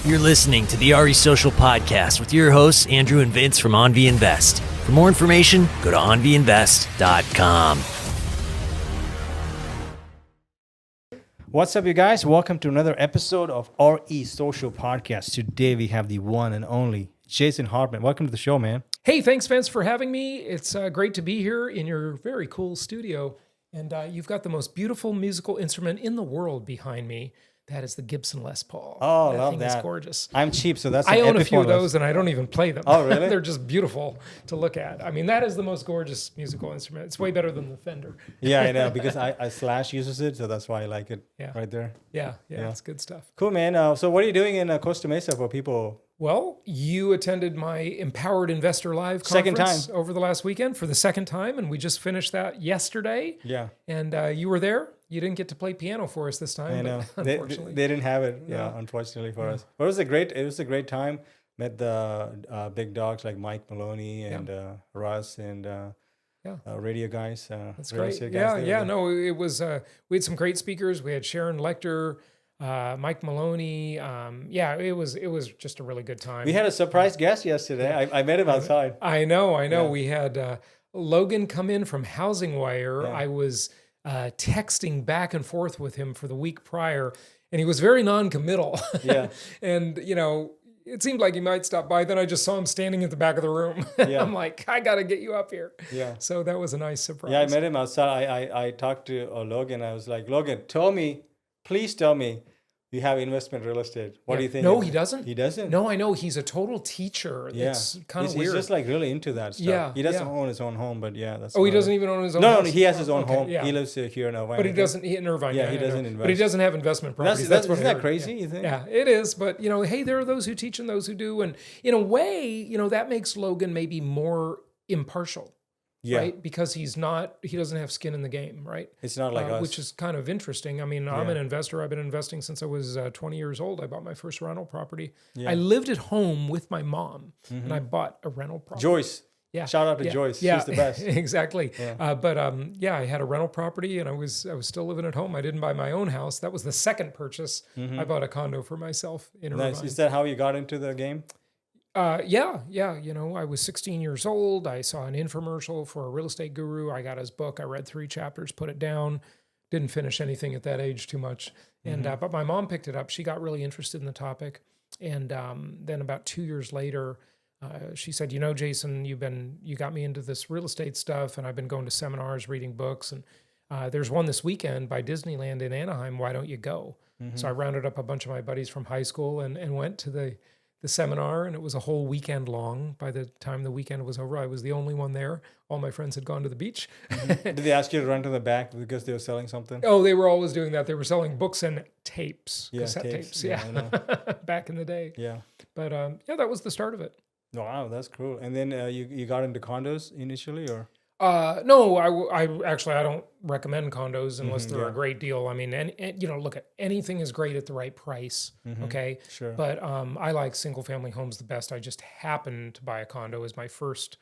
You're listening to the RE Social Podcast with your hosts, Andrew and Vince from AnVi Invest. For more information, go to anviinvest.com. What's up, you guys? Welcome to another episode of RE Social Podcast. Today we have the one and only Jason Hartman. Welcome to the show, man. Hey, thanks, Vince, for having me. It's great to be here in your very cool studio. And you've got the most beautiful musical instrument in the world behind me. That is the Gibson Les Paul. Oh, that love thing that. is gorgeous. I'm cheap, so that's I an own a few of Epiphone those, and I don't even play them. Oh, really? They're just beautiful to look at. I mean, that is the most gorgeous musical instrument. It's way better than the Fender. Yeah, I know, because I Slash uses it, so that's why I like it right there. Yeah, it's good stuff. Cool, man. So what are you doing in Costa Mesa for people? Well, you attended my Empowered Investor Live Second conference time. over the last weekend for the second time, and we just finished that yesterday. Yeah. And you were there. You didn't get to play piano for us this time. I know. But They unfortunately. didn't have it, unfortunately for us. But it was a great time. Met the big dogs like Mike Maloney and Russ and radio guys. That's real great. estate guys. No, it was. We had some great speakers. We had Sharon Lecter, Mike Maloney. It was just a really good time. We had a surprise guest yesterday. I met him outside. I know. Yeah. We had Logan come in from Housing Wire. Yeah. I was texting back and forth with him for the week prior, and he was very non-committal. Yeah. And, it seemed like he might stop by. Then I just saw him standing at the back of the room. Yeah. I'm like, I got to get you up here. Yeah. So that was a nice surprise. Yeah, I met him outside. I talked to Logan. I was like, Logan, please tell me you have investment real estate. What do you think? No, he doesn't. He doesn't? No, I know. He's a total teacher. Yeah. It's kind of He's weird. just like really into that stuff. Yeah, He doesn't yeah. own his own home, but that's. Oh, he doesn't even own his own No, house? he has his own Okay, home. yeah. He lives here in Irvine. But he I think. doesn't, in Irvine. Yeah, he I doesn't know. invest. But he doesn't have investment properties. That's what I isn't that heard. crazy, Yeah. you think? Yeah, it is. But, hey, there are those who teach and those who do. And in a way, that makes Logan maybe more impartial. Yeah. Right? Because he doesn't have skin in the game, right? It's not like us. Which is kind of interesting. I mean, I'm an investor. I've been investing since I was 20 years old. I bought my first rental property. Yeah. I lived at home with my mom, and I bought a rental property. Joyce. Yeah. Shout out to Joyce. She's the best. Exactly. Yeah. I had a rental property, and I was still living at home. I didn't buy my own house. That was the second purchase. I bought a condo for myself in Nice. Irvine. Is that how you got into the game? Yeah. I was 16 years old. I saw an infomercial for a real estate guru. I got his book. I read 3 chapters, put it down. Didn't finish anything at that age too much. And but my mom picked it up. She got really interested in the topic. And then about 2 years later, she said, Jason, you got me into this real estate stuff, and I've been going to seminars, reading books, and there's one this weekend by Disneyland in Anaheim. Why don't you go? So I rounded up a bunch of my buddies from high school and went to the seminar, and it was a whole weekend long. By the time the weekend was over, I was the only one there. All my friends had gone to the beach. Did they ask you to run to the back because they were selling something? Oh, they were always doing that. They were selling books and tapes, Yeah, cassette tapes. tapes. Yeah, Yeah, I know. back in the day. Yeah. But that was the start of it. Wow, that's cool. And then you got into condos initially, or? No, I actually I don't recommend condos unless they're yeah. a great deal. I mean, and look, anything is great at the right price. Okay, Sure. But I like single family homes the best. I just happened to buy a condo as my first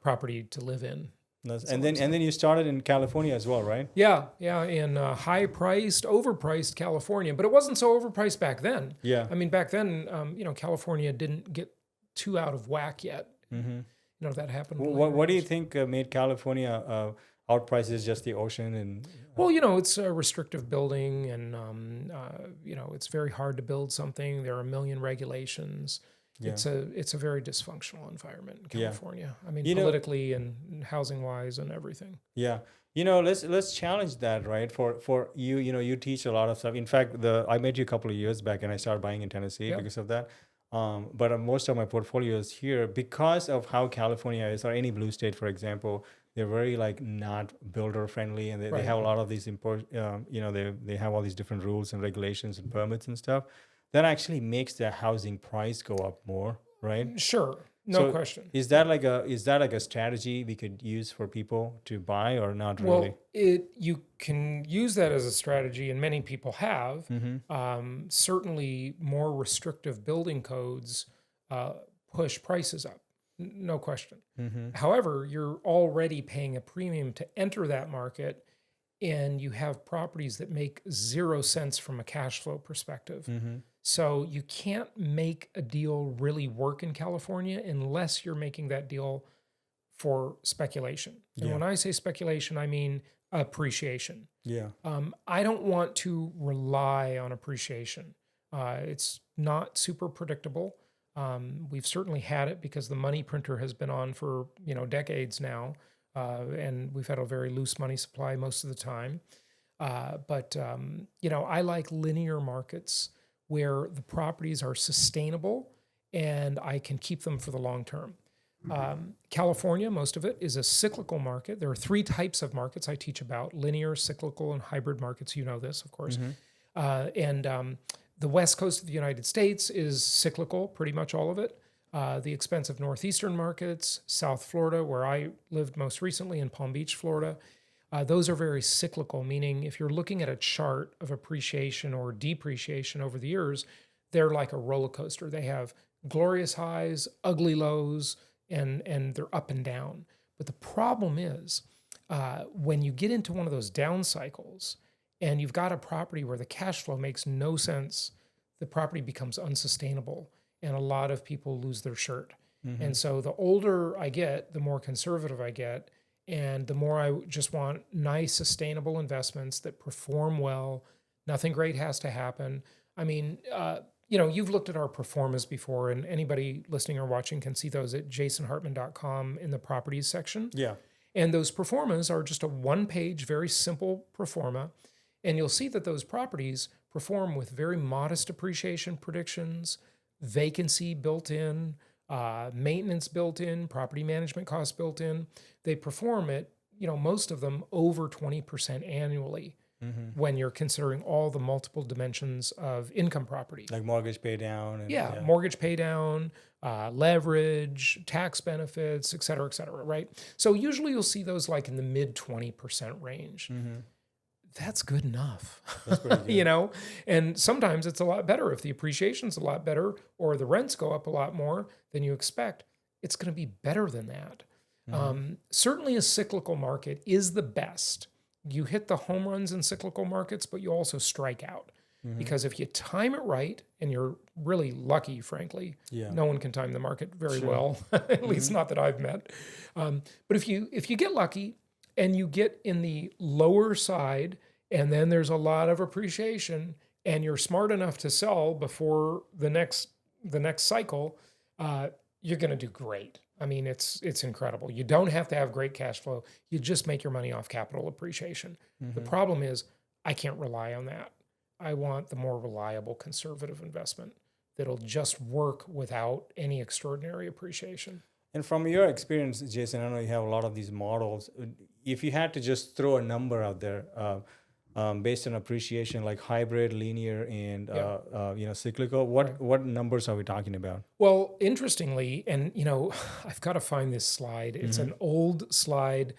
property to live in. And then you started in California as well, right? Yeah, in high-priced, overpriced California, but it wasn't so overpriced back then. Yeah. I mean, back then, California didn't get too out of whack yet. That happened. What do you think made California outpriced? Is just the ocean and? Well, it's a restrictive building, and it's very hard to build something. There are a million regulations. Yeah. It's a very dysfunctional environment in California. I mean, You know- politically and housing wise and everything. Yeah. Let's challenge that, right? For you, you teach a lot of stuff. In fact, I met you a couple of years back, and I started buying in Tennessee because of that. But most of my portfolio is here because of how California is, or any blue state, for example. They're very not builder friendly, and they have a lot of these they have all these different rules and regulations and permits and stuff. That actually makes the housing price go up more, right? Sure. No question. Is that like a strategy we could use for people to buy, or not really? Well, you can use that as a strategy, and many people have. Certainly, more restrictive building codes push prices up. No question. However, you're already paying a premium to enter that market, and you have properties that make 0 cents from a cash flow perspective. So you can't make a deal really work in California unless you're making that deal for speculation. And Yeah. when I say speculation, I mean appreciation. Yeah. I don't want to rely on appreciation. It's not super predictable. We've certainly had it because the money printer has been on for decades now, and we've had a very loose money supply most of the time. But I like linear markets where the properties are sustainable and I can keep them for the long term. California, most of it is a cyclical market. There are three types of markets I teach about: linear, cyclical, and hybrid markets. You know this, of course. And the west coast of the United States is cyclical, pretty much all of it. The expensive northeastern markets, South Florida, where I lived most recently, in Palm Beach, Florida, those are very cyclical, meaning if you're looking at a chart of appreciation or depreciation over the years, they're like a roller coaster. They have glorious highs, ugly lows, and they're up and down. But the problem is when you get into one of those down cycles and you've got a property where the cash flow makes no sense, the property becomes unsustainable and a lot of people lose their shirt. And so the older I get, the more conservative I get, and the more I just want nice, sustainable investments that perform well. Nothing great has to happen. I mean, you've looked at our performers before, and anybody listening or watching can see those at jasonhartman.com in the properties section. Yeah. And those performas are just a one-page, very simple performa. And you'll see that those properties perform with very modest appreciation predictions, vacancy built in, maintenance built in, property management costs built in. They perform at, most of them over 20% annually when you're considering all the multiple dimensions of income property. Like mortgage pay down. And, mortgage pay down, leverage, tax benefits, et cetera, right? So usually you'll see those like in the mid 20% range. That's good enough. That's pretty good. And sometimes it's a lot better if the appreciation's a lot better or the rents go up a lot more than you expect. It's going to be better than that. Certainly a cyclical market is the best. You hit the home runs in cyclical markets, but you also strike out. Because if you time it right, and you're really lucky, frankly, no one can time the market very well, at least not that I've met. But if you get lucky and you get in the lower side, and then there's a lot of appreciation, and you're smart enough to sell before the next cycle, you're going to do great. I mean, it's incredible. You don't have to have great cash flow. You just make your money off capital appreciation. The problem is I can't rely on that. I want the more reliable conservative investment that'll just work without any extraordinary appreciation. And from your experience, Jason, I know you have a lot of these models. If you had to just throw a number out there based on appreciation, like hybrid, linear, and cyclical, what numbers are we talking about? Well, interestingly, and I've got to find this slide. It's an old slide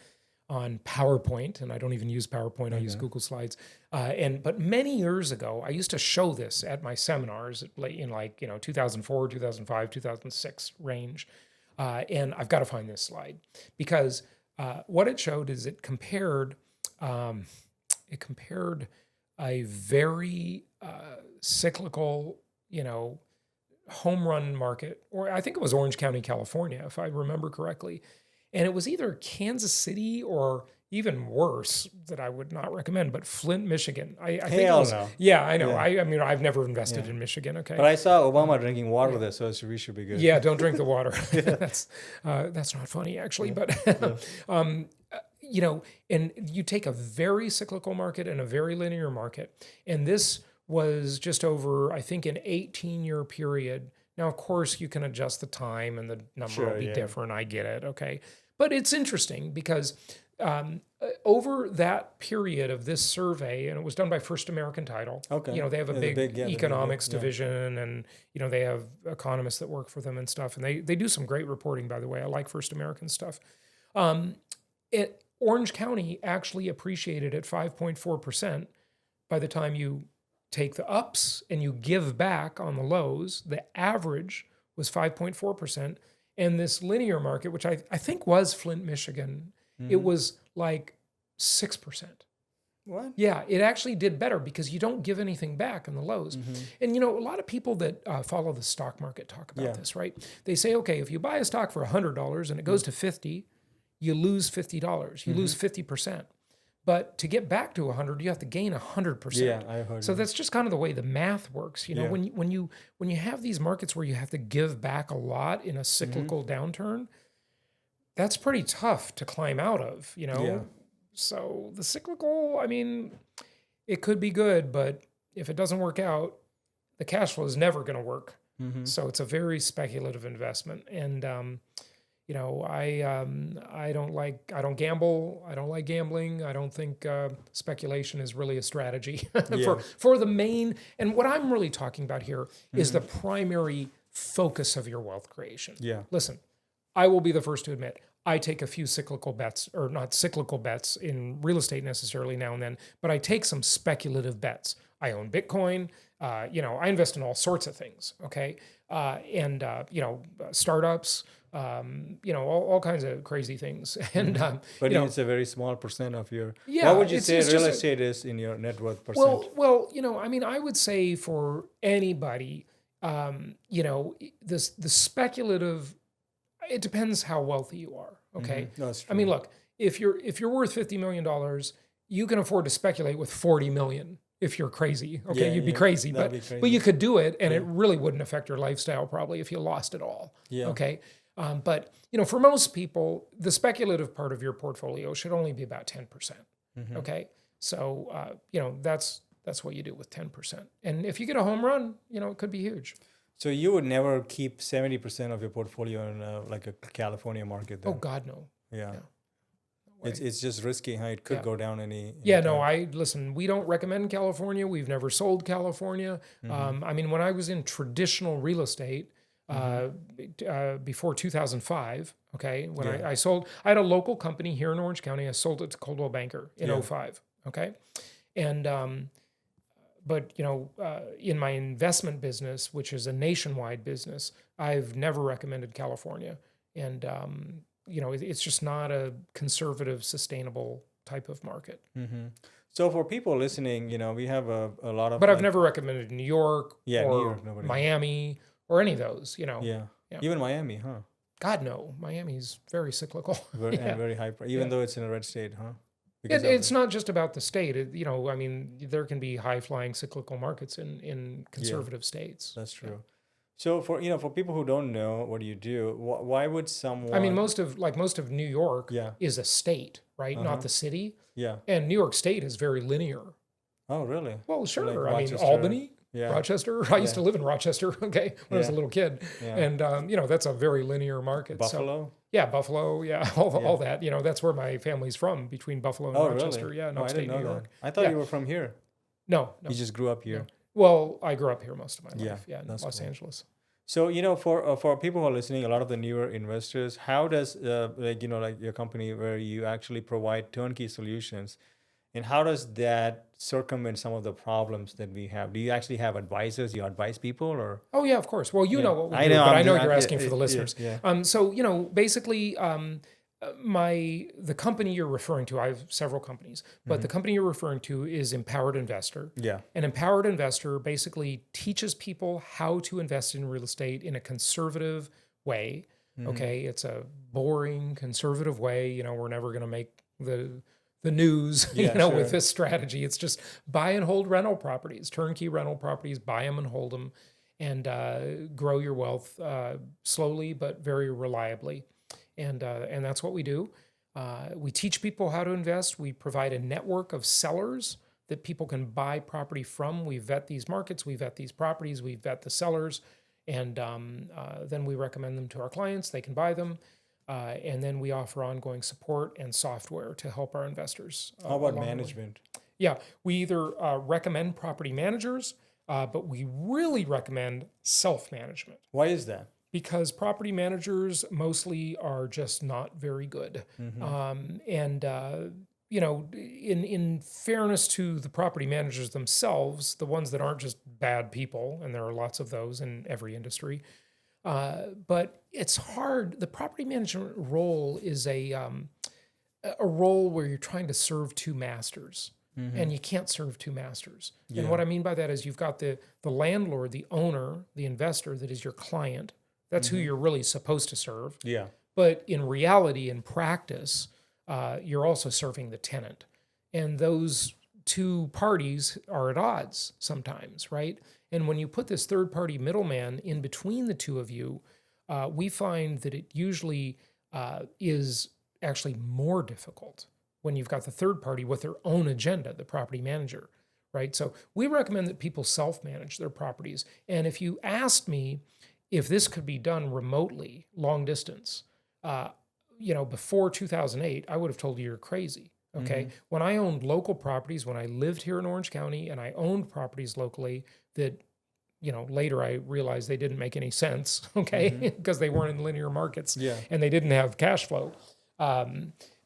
on PowerPoint, and I don't even use PowerPoint. I use Google Slides. But many years ago, I used to show this at my seminars in 2004, 2005, 2006 range. And I've got to find this slide because what it showed is it compared a very cyclical, home run market, or I think it was Orange County, California, if I remember correctly. And it was either Kansas City or even worse that I would not recommend, but Flint, Michigan. I think it was, no. Yeah, I know. Yeah. I mean, I've never invested in Michigan. Okay. But I saw Obama drinking water there, so we should be good. Yeah, don't drink the water. That's not funny actually, but and you take a very cyclical market and a very linear market, and this was just over, I think, an 18-year period. Now, of course, you can adjust the time and the number will be different. I get it. Okay. But it's interesting because over that period of this survey, and it was done by First American Title. Okay. They have a big economics division, and they have economists that work for them and stuff. And they do some great reporting, by the way. I like First American stuff. Orange County actually appreciated at 5.4% by the time you take the ups and you give back on the lows. The average was 5.4%. And this linear market, which I think was Flint, Michigan, it was like 6%. What? Yeah, it actually did better because you don't give anything back in the lows. And a lot of people that follow the stock market talk about this, right? They say, okay, if you buy a stock for $100 and it goes to 50, you lose $50. You lose 50%. But to get back to 100, you have to gain 100%. Yeah, I heard. So that's just kind of the way the math works. When you have these markets where you have to give back a lot in a cyclical downturn, that's pretty tough to climb out of. Yeah. So the cyclical, I mean, it could be good, but if it doesn't work out, the cash flow is never going to work. So it's a very speculative investment. And, I don't gamble. I don't like gambling. I don't think speculation is really a strategy for the main. And what I'm really talking about here is the primary focus of your wealth creation. Yeah. Listen, I will be the first to admit, I take a few cyclical bets, or not cyclical bets in real estate necessarily now and then, but I take some speculative bets. I own Bitcoin. I invest in all sorts of things. Okay. Startups, all kinds of crazy things. And, But it's a very small percent of your, Yeah, what would you say it's real just estate is in your net worth percent? well, I would say for anybody, the speculative, it depends how wealthy you are. Okay. No, that's true. I mean, look, if you're worth $50 million, you can afford to speculate with 40 million. If you're crazy, okay, you'd be crazy, but you could do it, and it really wouldn't affect your lifestyle probably if you lost it all. Yeah. Okay. But for most people, the speculative part of your portfolio should only be about 10%. Okay. So that's what you do with 10%. And if you get a home run, it could be huge. So you would never keep 70% of your portfolio in like a California market then? Oh God, no. Yeah. It's just risky. It could go down any listen, we don't recommend California. We've never sold California. When I was in traditional real estate before 2005, okay, when I sold, I had a local company here in Orange County. I sold it to Coldwell Banker in 2005, okay? And but in my investment business, which is a nationwide business, I've never recommended California. And it's just not a conservative, sustainable type of market. So for people listening, we have a lot of. But I've never recommended New York or New York, nobody. Miami or any of those. Yeah. Even Miami, huh? God no, Miami's very cyclical. And very high, even though it's in a red state, huh? It's not just about the state. There can be high flying cyclical markets in conservative states. That's true. Yeah. So for people who don't know what you do, why would someone? Most of New York is a state, right? Not the city. Yeah. And New York State is very linear. Oh, really? Well, sure. Like Albany, Rochester. I used to live in Rochester. Okay, when I was a little kid, and that's a very linear market. Buffalo. Buffalo. Yeah, all that. That's where my family's from, between Buffalo and Rochester. Really? Yeah, upstate New York. I thought you were from here. No. You just grew up here. No. Well, I grew up here most of my life. Yeah, in Los Angeles. So for people who are listening, a lot of the newer investors, how does like your company where you actually provide turnkey solutions, and how does that circumvent some of the problems that we have? Do you actually have advisors? You advise people, or? Oh yeah, of course. Well, know what we do, but I know you're asking for the listeners. So basically, the company you're referring to, I have several companies, but the company you're referring to is Empowered Investor. Yeah. An Empowered Investor basically teaches people how to invest in real estate in a conservative way. Okay. It's a boring, conservative way. We're never going to make the news, with this strategy. It's just buy and hold rental properties, turnkey rental properties, buy them and hold them, and grow your wealth slowly, but very reliably. And that's what we do. We teach people how to invest. We provide a network of sellers that people can buy property from. We vet these markets, we vet these properties, we vet the sellers, and then we recommend them to our clients. They can buy them. And then we offer ongoing support and software to help our investors. How about management? Yeah, we either recommend property managers, but we really recommend self-management. Why is that? Because property managers mostly are just not very good. In fairness to the property managers themselves, the ones that aren't just bad people, and there are lots of those in every industry, but it's hard. The property management role is a role where you're trying to serve two masters. and you can't serve two masters. And what I mean by that is you've got the landlord, the owner, the investor that is your client. That's who you're really supposed to serve. Yeah. But in reality, in practice, you're also serving the tenant. And those two parties are at odds sometimes, right? And when you put this third-party middleman in between the two of you, we find that it usually is actually more difficult when you've got the third party with their own agenda, the property manager, right? So we recommend that people self-manage their properties. And if you asked me if this could be done remotely, long distance, before 2008, I would have told you you're crazy. Okay. When I owned local properties, when I lived here in Orange County and I owned properties locally that, later I realized they didn't make any sense, okay, because they weren't in linear markets and they didn't have cash flow.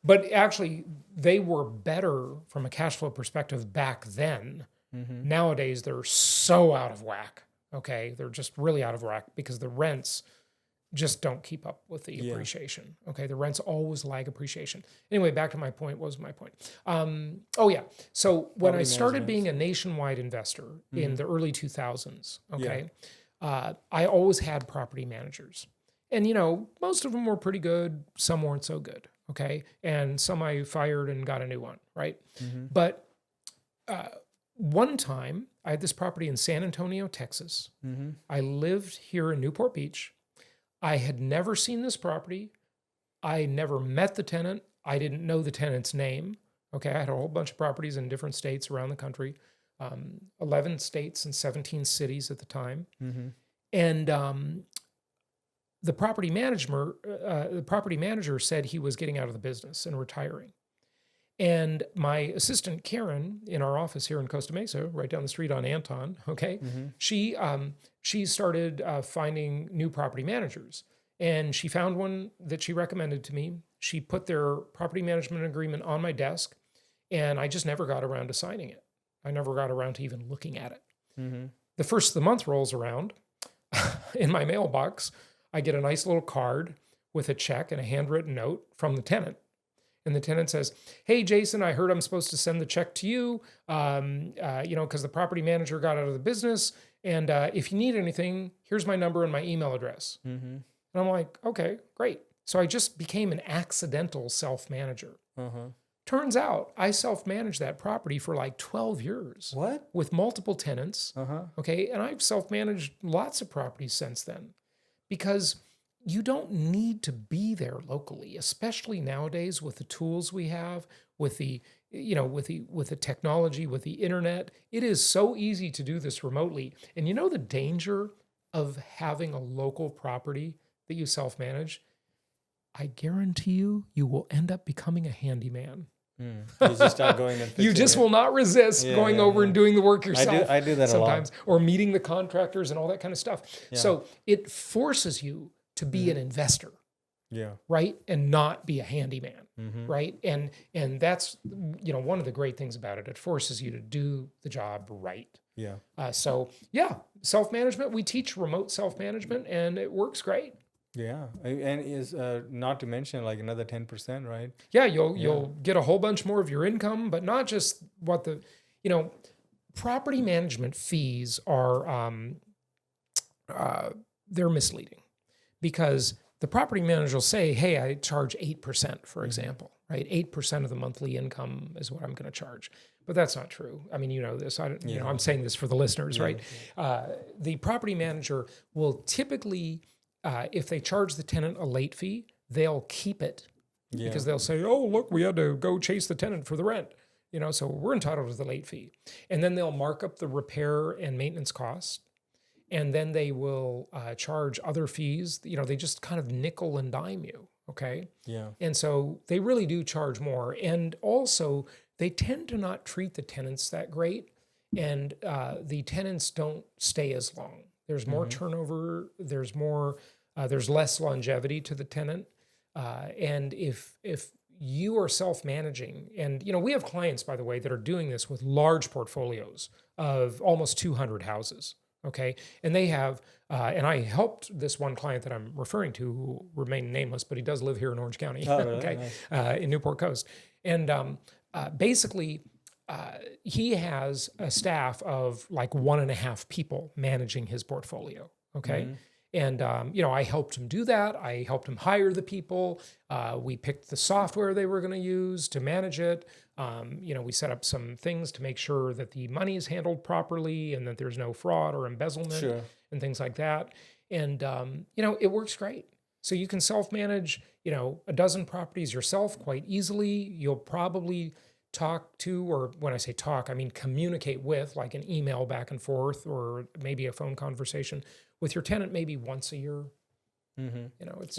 But actually, they were better from a cash flow perspective back then. Nowadays, they're so out of whack, okay? They're just really out of whack because the rents just don't keep up with the appreciation. Okay, the rents always lag appreciation. Anyway, back to my point. What was my point? So when I started being a nationwide investor in the early 2000s, okay, I always had property managers. And, most of them were pretty good. Some weren't so good, okay? And some I fired and got a new one, right? But one time, I had this property in San Antonio, Texas. I lived here in Newport Beach. I had never seen this property. I never met the tenant. I didn't know the tenant's name. Okay, I had a whole bunch of properties in different states around the country, 11 states and 17 cities at the time. And the property manager said he was getting out of the business and retiring. And my assistant Karen in our office here in Costa Mesa, right down the street on Anton, okay, she started finding new property managers, and she found one that she recommended to me. She put their property management agreement on my desk, and I just never got around to signing it. I never got around to even looking at it. The first of the month rolls around. In my mailbox, I get a nice little card with a check and a handwritten note from the tenant. And the tenant says, "Hey, Jason, I heard I'm supposed to send the check to you, because the property manager got out of the business. And if you need anything, here's my number and my email address." And I'm like, okay, great. So I just became an accidental self-manager. Turns out I self-managed that property for like 12 years. What? With multiple tenants. Okay. And I've self-managed lots of properties since then because you don't need to be there locally, especially nowadays with the tools we have, with the technology, with the internet. It is so easy to do this remotely. And the danger of having a local property that you self-manage? I guarantee you will end up becoming a handyman. You just start going and you just will not resist going over and doing the work yourself. I do that sometimes, a lot. or meeting the contractors and all that kind of stuff. So it forces you to be an investor, right, and not be a handyman, right, and that's one of the great things about it. It forces you to do the job right. Self-management. We teach remote self-management, and it works great. And is not to mention like another 10%, right? You'll get a whole bunch more of your income, but not just what property management fees are. They're misleading. Because the property manager will say, "Hey, I charge 8%, for example, right? 8% of the monthly income is what I'm going to charge." But that's not true. I mean, this. I'm saying this for the listeners, right? The property manager will typically, if they charge the tenant a late fee, they'll keep it because they'll say, "Oh, look, we had to go chase the tenant for the rent." So we're entitled to the late fee. And then they'll mark up the repair and maintenance costs. And then they will charge other fees. They just kind of nickel and dime you, okay? And so they really do charge more. And also, they tend to not treat the tenants that great. And the tenants don't stay as long. There's more turnover. There's less longevity to the tenant. And if you are self-managing, and we have clients, by the way, that are doing this with large portfolios of almost 200 houses. Okay. And they have, and I helped this one client that I'm referring to, who remained nameless, but he does live here in Orange County, really? okay, Nice. In Newport Coast. And basically, he has a staff of like 1.5 people managing his portfolio. Okay. And, I helped him do that. I helped him hire the people. We picked the software they were going to use to manage it. We set up some things to make sure that the money is handled properly and that there's no fraud or embezzlement and things like that. And, it works great. So you can self-manage, a dozen properties yourself quite easily. You'll probably talk to, or when I say talk, I mean communicate with, like an email back and forth or maybe a phone conversation with your tenant maybe once a year. It's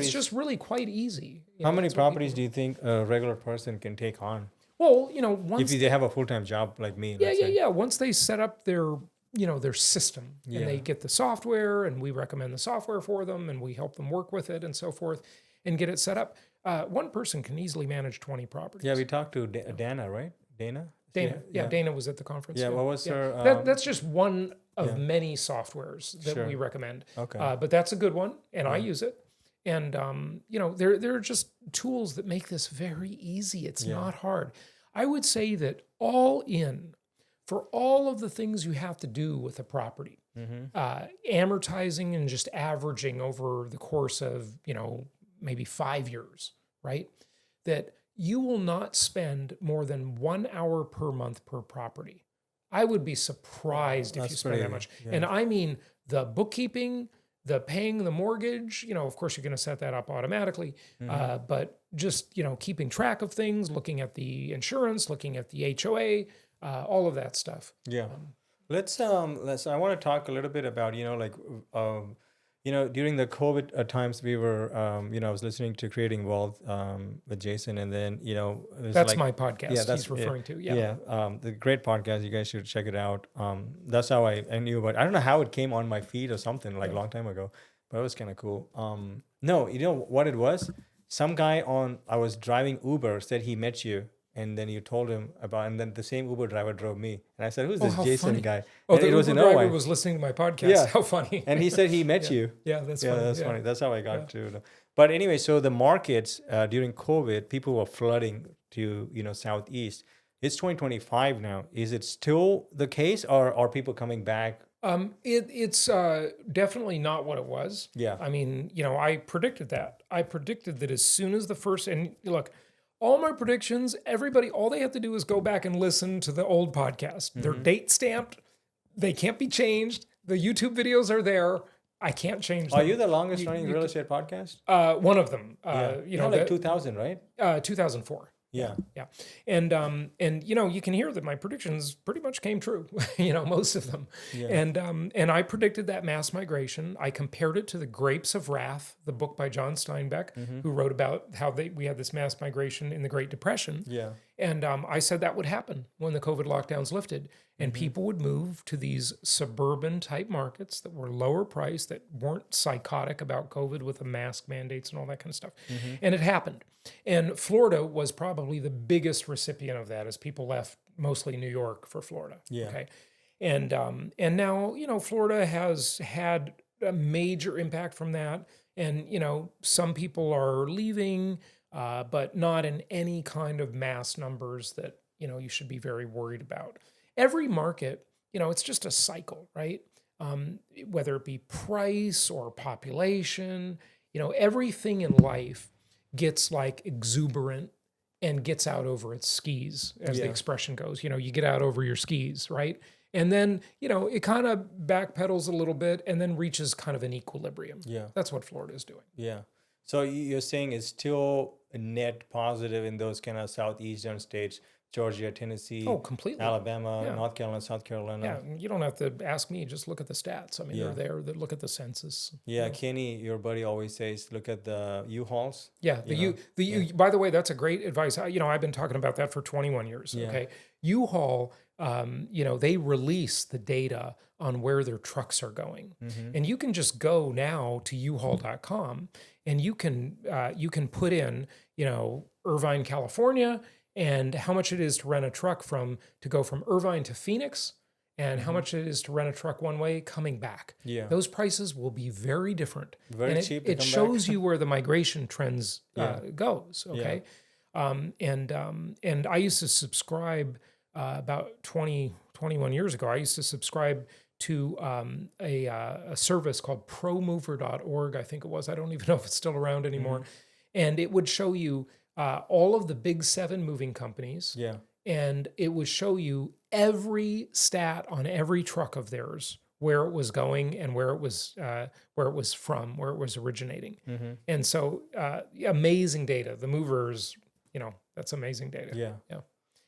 just really quite easy. How many properties do you think a regular person can take on? Well, once if they have a full-time job like me. Yeah. Once they set up their system and they get the software, and we recommend the software for them and we help them work with it and so forth and get it set up. One person can easily manage 20 properties. Yeah, we talked to Dana, right? Dana? Dana was at the conference. Yeah, what was her... that's just one of many softwares that we recommend. Okay. But that's a good one, and I use it. And, there are just tools that make this very easy. It's not hard. I would say that all in, for all of the things you have to do with a property, amortizing and just averaging over the course of, maybe 5 years, right? That you will not spend more than 1 hour per month per property. I would be surprised if you spend that much. Yeah. And I mean the bookkeeping, the paying the mortgage, of course you're going to set that up automatically, but just, keeping track of things, looking at the insurance, looking at the HOA, all of that stuff. Yeah. I want to talk a little bit about, during the COVID times, we were, I was listening to Creating Wealth with Jason, and then, that's my podcast. Yeah, that's he's referring to. Yeah. The great podcast. You guys should check it out. That's how I knew about. I don't know how it came on my feed or something like a long time ago, but it was kind of cool. No, you know what it was? Some guy I was driving Uber said he met you. And then you told him about, and then the same Uber driver drove me. And I said, "Who's this Jason funny. Guy?" Oh, and the Uber driver was listening to my podcast. Yeah. How funny. And he said he met you. Yeah, that's funny. That's funny. That's how I got to know. But anyway, so the markets during COVID, people were flooding to, Southeast. It's 2025 now. Is it still the case, or are people coming back? It's definitely not what it was. Yeah. I mean, I predicted that. I predicted that as soon as the first, and look, all my predictions, all they have to do is go back and listen to the old podcast. They're date stamped. They can't be changed. The YouTube videos are there. I can't change them. Are you the longest running real estate podcast? One of them. Like 2000, right? 2004. Yeah. And you can hear that my predictions pretty much came true, most of them. Yeah. And I predicted that mass migration. I compared it to The Grapes of Wrath, the book by John Steinbeck, who wrote about how we had this mass migration in the Great Depression. Yeah. And I said that would happen when the COVID lockdowns lifted, and people would move to these suburban type markets that were lower priced, that weren't psychotic about COVID with the mask mandates and all that kind of stuff. And it happened. And Florida was probably the biggest recipient of that, as people left mostly New York for Florida. Yeah. Okay. And now, Florida has had a major impact from that. And, some people are leaving, but not in any kind of mass numbers that, you should be very worried about. Every market, it's just a cycle, right? Whether it be price or population, everything in life gets like exuberant and gets out over its skis, as the expression goes. You get out over your skis, right? And then, it kind of backpedals a little bit and then reaches kind of an equilibrium. Yeah. That's what Florida is doing. Yeah. So you're saying it's still a net positive in those kind of southeastern states, Georgia, Tennessee, completely. Alabama, North Carolina, South Carolina. Yeah, you don't have to ask me. Just look at the stats. I mean, they're there. Look at the census. Yeah, Kenny, your buddy, always says, look at the U-Hauls. Yeah, by the way, that's a great advice. I've been talking about that for 21 years. Yeah. Okay, U-Haul, they release the data on where their trucks are going, and you can just go now to uhaul.com and you can put in, Irvine, California, and how much it is to rent a truck to go from Irvine to Phoenix, and how much it is to rent a truck one way coming back. Yeah. Those prices will be very different. Very cheap to it come shows back. you where the migration trends goes, okay? And I used to subscribe about 21 years ago. I used to subscribe to a service called promover.org, I think it was. I don't even know if it's still around anymore. And it would show you all of the big 7 moving companies. Yeah. And it would show you every stat on every truck of theirs, where it was going and where it was from, where it was originating. And so amazing data. The movers, that's amazing data. Yeah.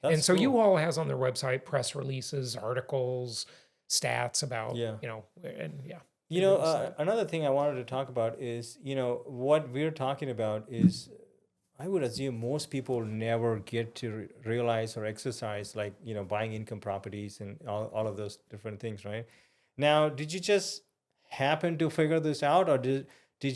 And so cool. U-Haul has on their website press releases, articles, stats about, another thing I wanted to talk about is, what we're talking about is, I would assume most people never get to realize or exercise, like, buying income properties and all of those different things, right? Now, did you just happen to figure this out, or did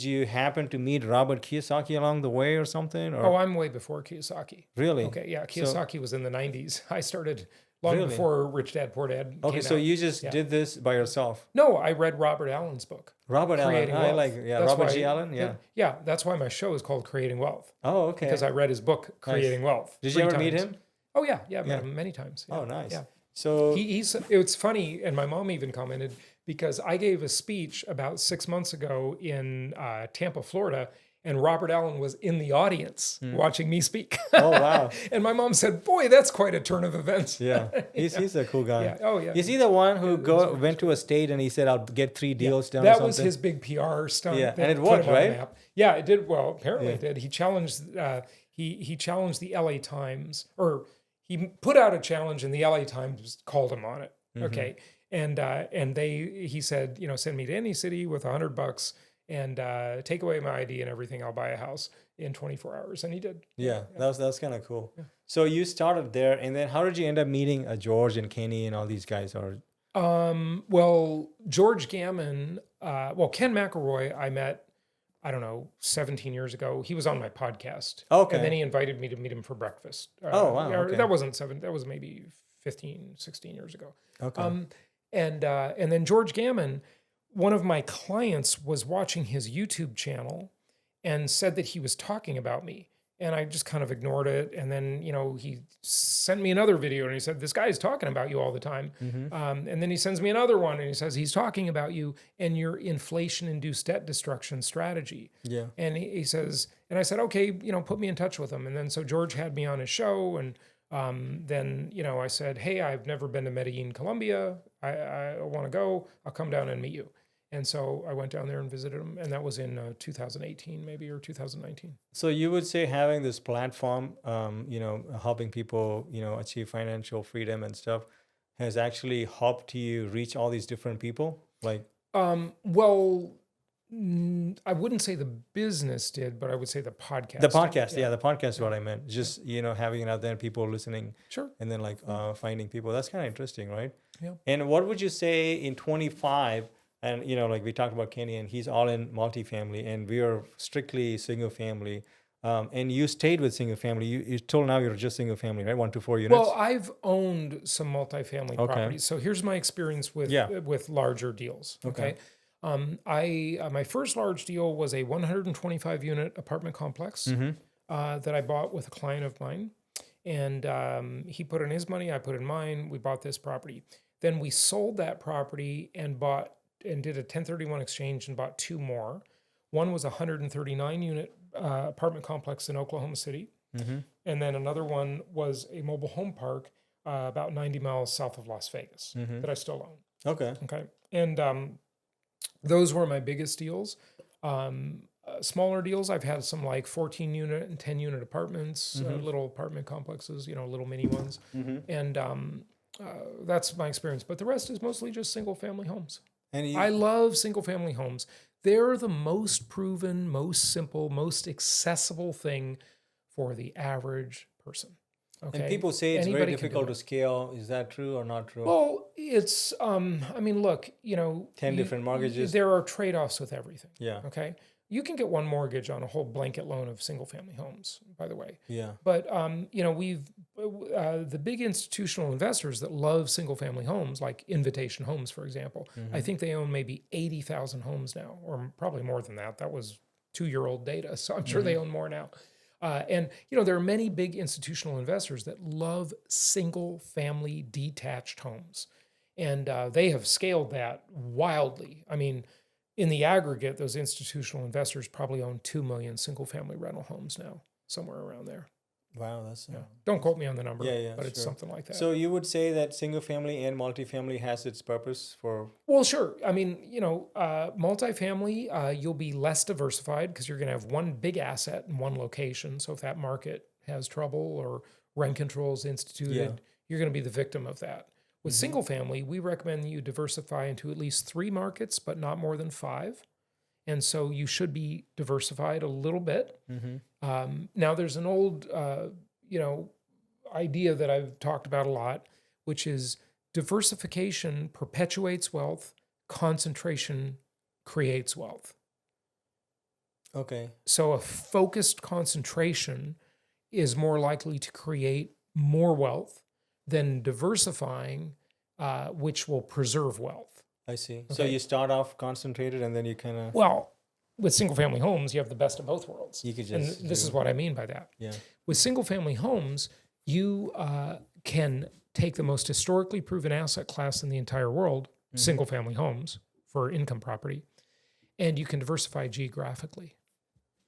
you happen to meet Robert Kiyosaki along the way or something? Or? Oh, I'm way before Kiyosaki. Really? Okay, yeah. Kiyosaki was in the 90s. I started long before Rich Dad, Poor Dad Okay, came so out. you just did this by yourself? No, I read Robert Allen's book. Robert Creating Allen. Wealth. That's Robert why- G. Allen? Yeah. Yeah, that's why my show is called Creating Wealth. Oh, okay. Because I read his book, Creating Wealth. Did you 3 ever meet times. him? Oh, yeah. Yeah, I've met him many times. Yeah. Oh, nice. Yeah. So It's funny, and my mom even commented, because I gave a speech about 6 months ago in Tampa, Florida, and Robert Allen was in the audience watching me speak. Oh, wow. And my mom said, "Boy, that's quite a turn of events." Yeah, he's a cool guy. Yeah. Oh, yeah. Is he the one who went to a state and he said, "I'll get 3 deals done"? Or That something? was his big PR stunt. Yeah, that and it put worked, him on the right? map. Yeah, it did. Well, apparently it did. He challenged. He challenged the LA Times, or he put out a challenge, and the LA Times called him on it. Okay, and he said, send me to any city with $100 and take away my ID and everything. I'll buy a house in 24 hours, and he did. Yeah, that was kind of cool. Yeah. So you started there, and then how did you end up meeting George and Kenny and all these guys? Or well, George Gammon, Ken McElroy, I met, 17 years ago. He was on my podcast. Okay. And then he invited me to meet him for breakfast. Oh, wow. Okay. That wasn't 7, that was maybe 15, 16 years ago. Okay. And then George Gammon, one of my clients was watching his YouTube channel and said that he was talking about me. And I just kind of ignored it. And then, he sent me another video and he said, "This guy's talking about you all the time." And then he sends me another one and he says, "He's talking about you and your inflation-induced debt destruction strategy." Yeah. And he says, and I said, "Okay, put me in touch with him." And then so George had me on his show. And then, I said, "Hey, I've never been to Medellin, Colombia. I want to go. I'll come down and meet you." And so I went down there and visited him, and that was in 2018 maybe, or 2019. So you would say having this platform, helping people, achieve financial freedom and stuff, has actually helped you reach all these different people? Like, well, I wouldn't say the business did, but I would say the podcast. The podcast, the podcast is what I meant. Just, having it out there, people listening. Sure. And then finding people. That's kind of interesting, right? Yeah. And what would you say in 25? And, like we talked about Kenny, and he's all in multifamily, and we are strictly single family. And you stayed with single family. You told now you're just single family, right? 1 to 4 units. Well, I've owned some multifamily properties. So here's my experience with larger deals. Okay. My first large deal was a 125 unit apartment complex that I bought with a client of mine. And he put in his money, I put in mine. We bought this property. Then we sold that property and did a 1031 exchange and bought 2 more. One was a 139 unit apartment complex in Oklahoma City. And then another one was a mobile home park about 90 miles south of Las Vegas that I still own. Okay. And those were my biggest deals. Smaller deals, I've had some 14 unit and 10 unit apartments, little apartment complexes, little mini ones. And that's my experience. But the rest is mostly just single family homes. And I love single family homes. They're the most proven, most simple, most accessible thing for the average person. Okay. And people say it's very difficult to scale. Is that true or not true? Well, it's, look, 10 different mortgages. There are trade-offs with everything. Yeah. Okay. You can get one mortgage on a whole blanket loan of single family homes, by the way. Yeah. But, the big institutional investors that love single family homes, like Invitation Homes, for example, I think they own maybe 80,000 homes now, or probably more than that. That was 2-year-old data. So I'm sure they own more now. And there are many big institutional investors that love single-family detached homes, and they have scaled that wildly. I mean, in the aggregate, those institutional investors probably own 2 million single-family rental homes now, somewhere around there. Wow, that's Don't quote me on the number, yeah, but it's sure. something like that. So you would say that single family and multifamily has its purpose for? Well, sure. I mean, multifamily, you'll be less diversified because you're going to have one big asset in one location. So if that market has trouble or rent controls instituted, you're going to be the victim of that. With single family, we recommend you diversify into at least 3 markets, but not more than 5. And so you should be diversified a little bit. Now, there's an old, idea that I've talked about a lot, which is diversification perpetuates wealth, concentration creates wealth. Okay. So a focused concentration is more likely to create more wealth than diversifying, which will preserve wealth. I see. So you start off concentrated and then you kind of... Well, with single-family homes, you have the best of both worlds. You could just and this is what I mean by that. Yeah. With single-family homes, you can take the most historically proven asset class in the entire world, single-family homes for income property, and you can diversify geographically.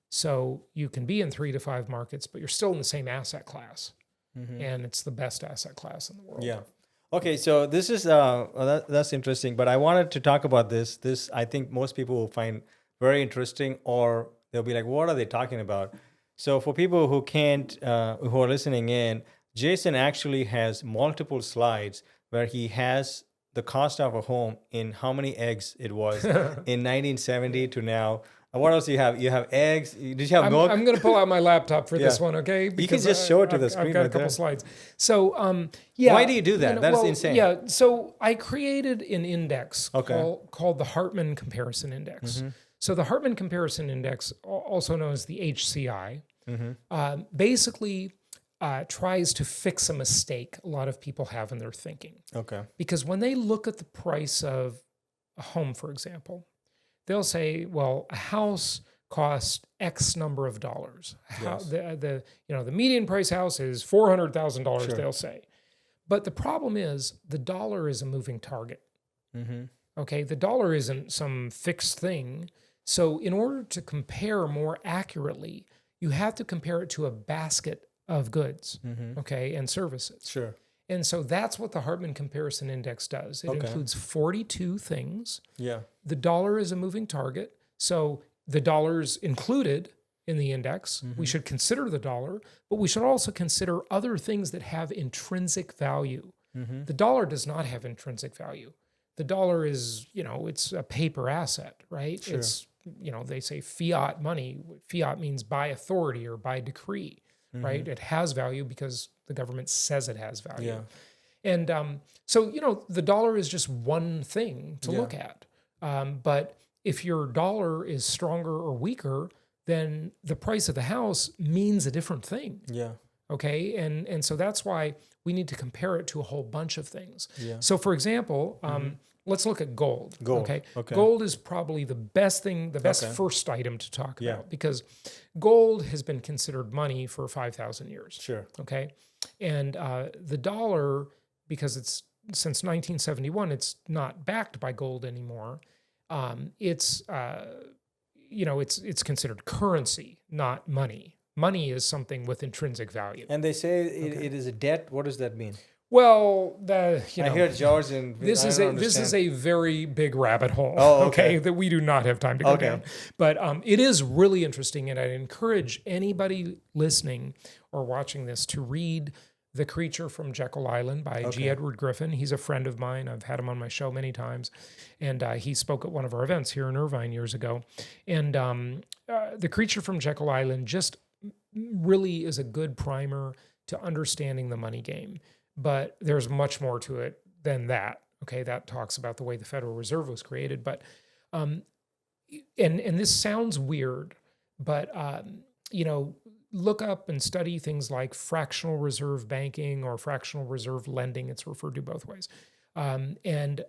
So you can be in 3 to 5 markets, but you're still in the same asset class, and it's the best asset class in the world. Yeah. Okay, so this is that's interesting, but I wanted to talk about this. This I think most people will find very interesting, or they'll be like, "What are they talking about?" So for people who can't, who are listening in, Jason actually has multiple slides where he has the cost of a home in how many eggs it was in 1970 to now. What else do you have? You have eggs. Did you have milk? I'm going to pull out my laptop for this one, okay? Because you can just show it to the screen. I've got a couple slides. So, Why do you do that? That's insane. Yeah. So I created an index called the Hartman Comparison Index. So the Hartman Comparison Index, also known as the HCI, basically tries to fix a mistake a lot of people have in their thinking. Okay. Because when they look at the price of a home, for example, they'll say, well, a house costs X number of dollars. The median price house is $400,000, they'll say. But the problem is the dollar is a moving target. Okay, the dollar isn't some fixed thing. So in order to compare more accurately, you have to compare it to a basket of goods, okay, and services. Sure. And so that's what the Hartman Comparison Index does. It includes 42 things. Yeah. The dollar is a moving target. So the dollar's included in the index. We should consider the dollar, but we should also consider other things that have intrinsic value. The dollar does not have intrinsic value. The dollar is, it's a paper asset, right? Sure. It's, they say fiat money. Fiat means by authority or by decree, right? It has value because the government says it has value. Yeah. And so, the dollar is just one thing to look at. But if your dollar is stronger or weaker, then the price of the house means a different thing. Yeah. Okay. And so that's why we need to compare it to a whole bunch of things. Yeah. So for example, let's look at gold. Okay. Gold is probably the best thing, the best first item to talk about, because gold has been considered money for 5,000 years. Sure. Okay. And the dollar, because it's since 1971, it's not backed by gold anymore. It's considered currency, not money. Money is something with intrinsic value. And they say it is a debt. What does that mean? Well, I hear George and this is a very big rabbit hole. Oh, okay. That we do not have time to go down. But it is really interesting, and I'd encourage anybody listening or watching this to read The Creature from Jekyll Island by G. Edward Griffin. He's a friend of mine. I've had him on my show many times, and he spoke at one of our events here in Irvine years ago. And The Creature from Jekyll Island just really is a good primer to understanding the money game. But there's much more to it than that. Okay, that talks about the way the Federal Reserve was created. But and this sounds weird, but look up and study things like fractional reserve banking or fractional reserve lending. It's referred to both ways, and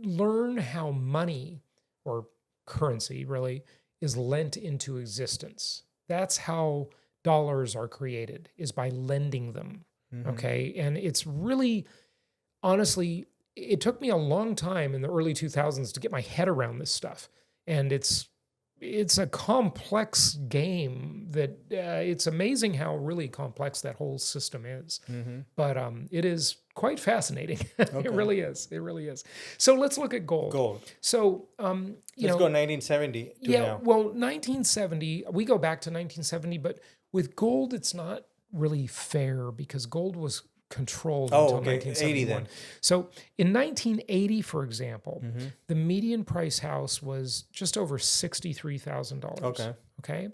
learn how money or currency really is lent into existence. That's how dollars are created is by lending them. Okay. And it's really, honestly, it took me a long time in the early 2000s to get my head around this stuff. And it's a complex game that it's amazing how really complex that whole system is. But it is quite fascinating. It really is. It really is. So let's look at gold. So, let's go 1970 to now. Well, 1970, we go back to 1970, but with gold, it's not really fair because gold was controlled until 1971. 80 then. So in 1980, for example, the median price house was just over $63,000. Okay.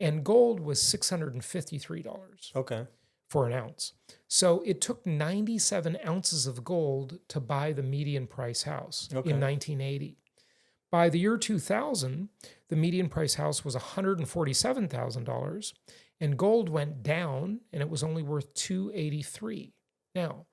And gold was $653 for an ounce. So it took 97 ounces of gold to buy the median price house in 1980. By the year 2000, the median price house was $147,000, and gold went down, and it was only worth $283. Now,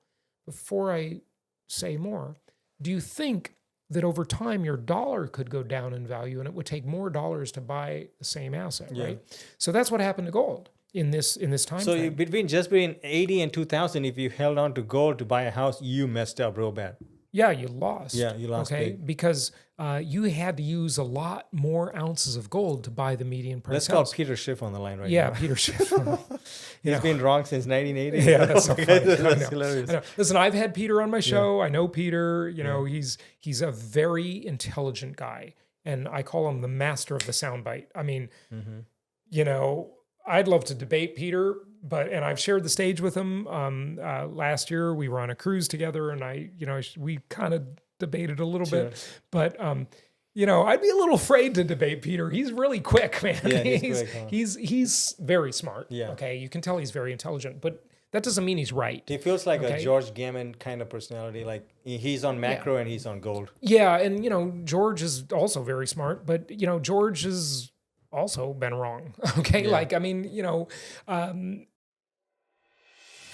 before I say more, do you think that over time your dollar could go down in value, and it would take more dollars to buy the same asset, right? So that's what happened to gold in this time frame. Between 80 and 2000, if you held on to gold to buy a house, you messed up real bad. Yeah, you lost. Yeah, you lost big. Because you had to use a lot more ounces of gold to buy the median price Let's house. call Peter Schiff on the line right now. Yeah, Peter Schiff. He's been wrong since 1980. Yeah, that's so funny. That's hilarious. I know. Listen, I've had Peter on my show. I know Peter. You know, he's a very intelligent guy, and I call him the master of the soundbite. I mean, you know, I'd love to debate Peter, and I've shared the stage with him. Last year we were on a cruise together, and we kind of debated a little bit, but you know, I'd be a little afraid to debate Peter. He's really quick, man. Yeah, he's very smart. Yeah. Okay. You can tell he's very intelligent, but that doesn't mean he's right. He feels like a George Gammon kind of personality. Like he's on macro and he's on gold. Yeah. And, you know, George is also very smart, but, you know, George has also been wrong. Okay. Like, I mean, you know,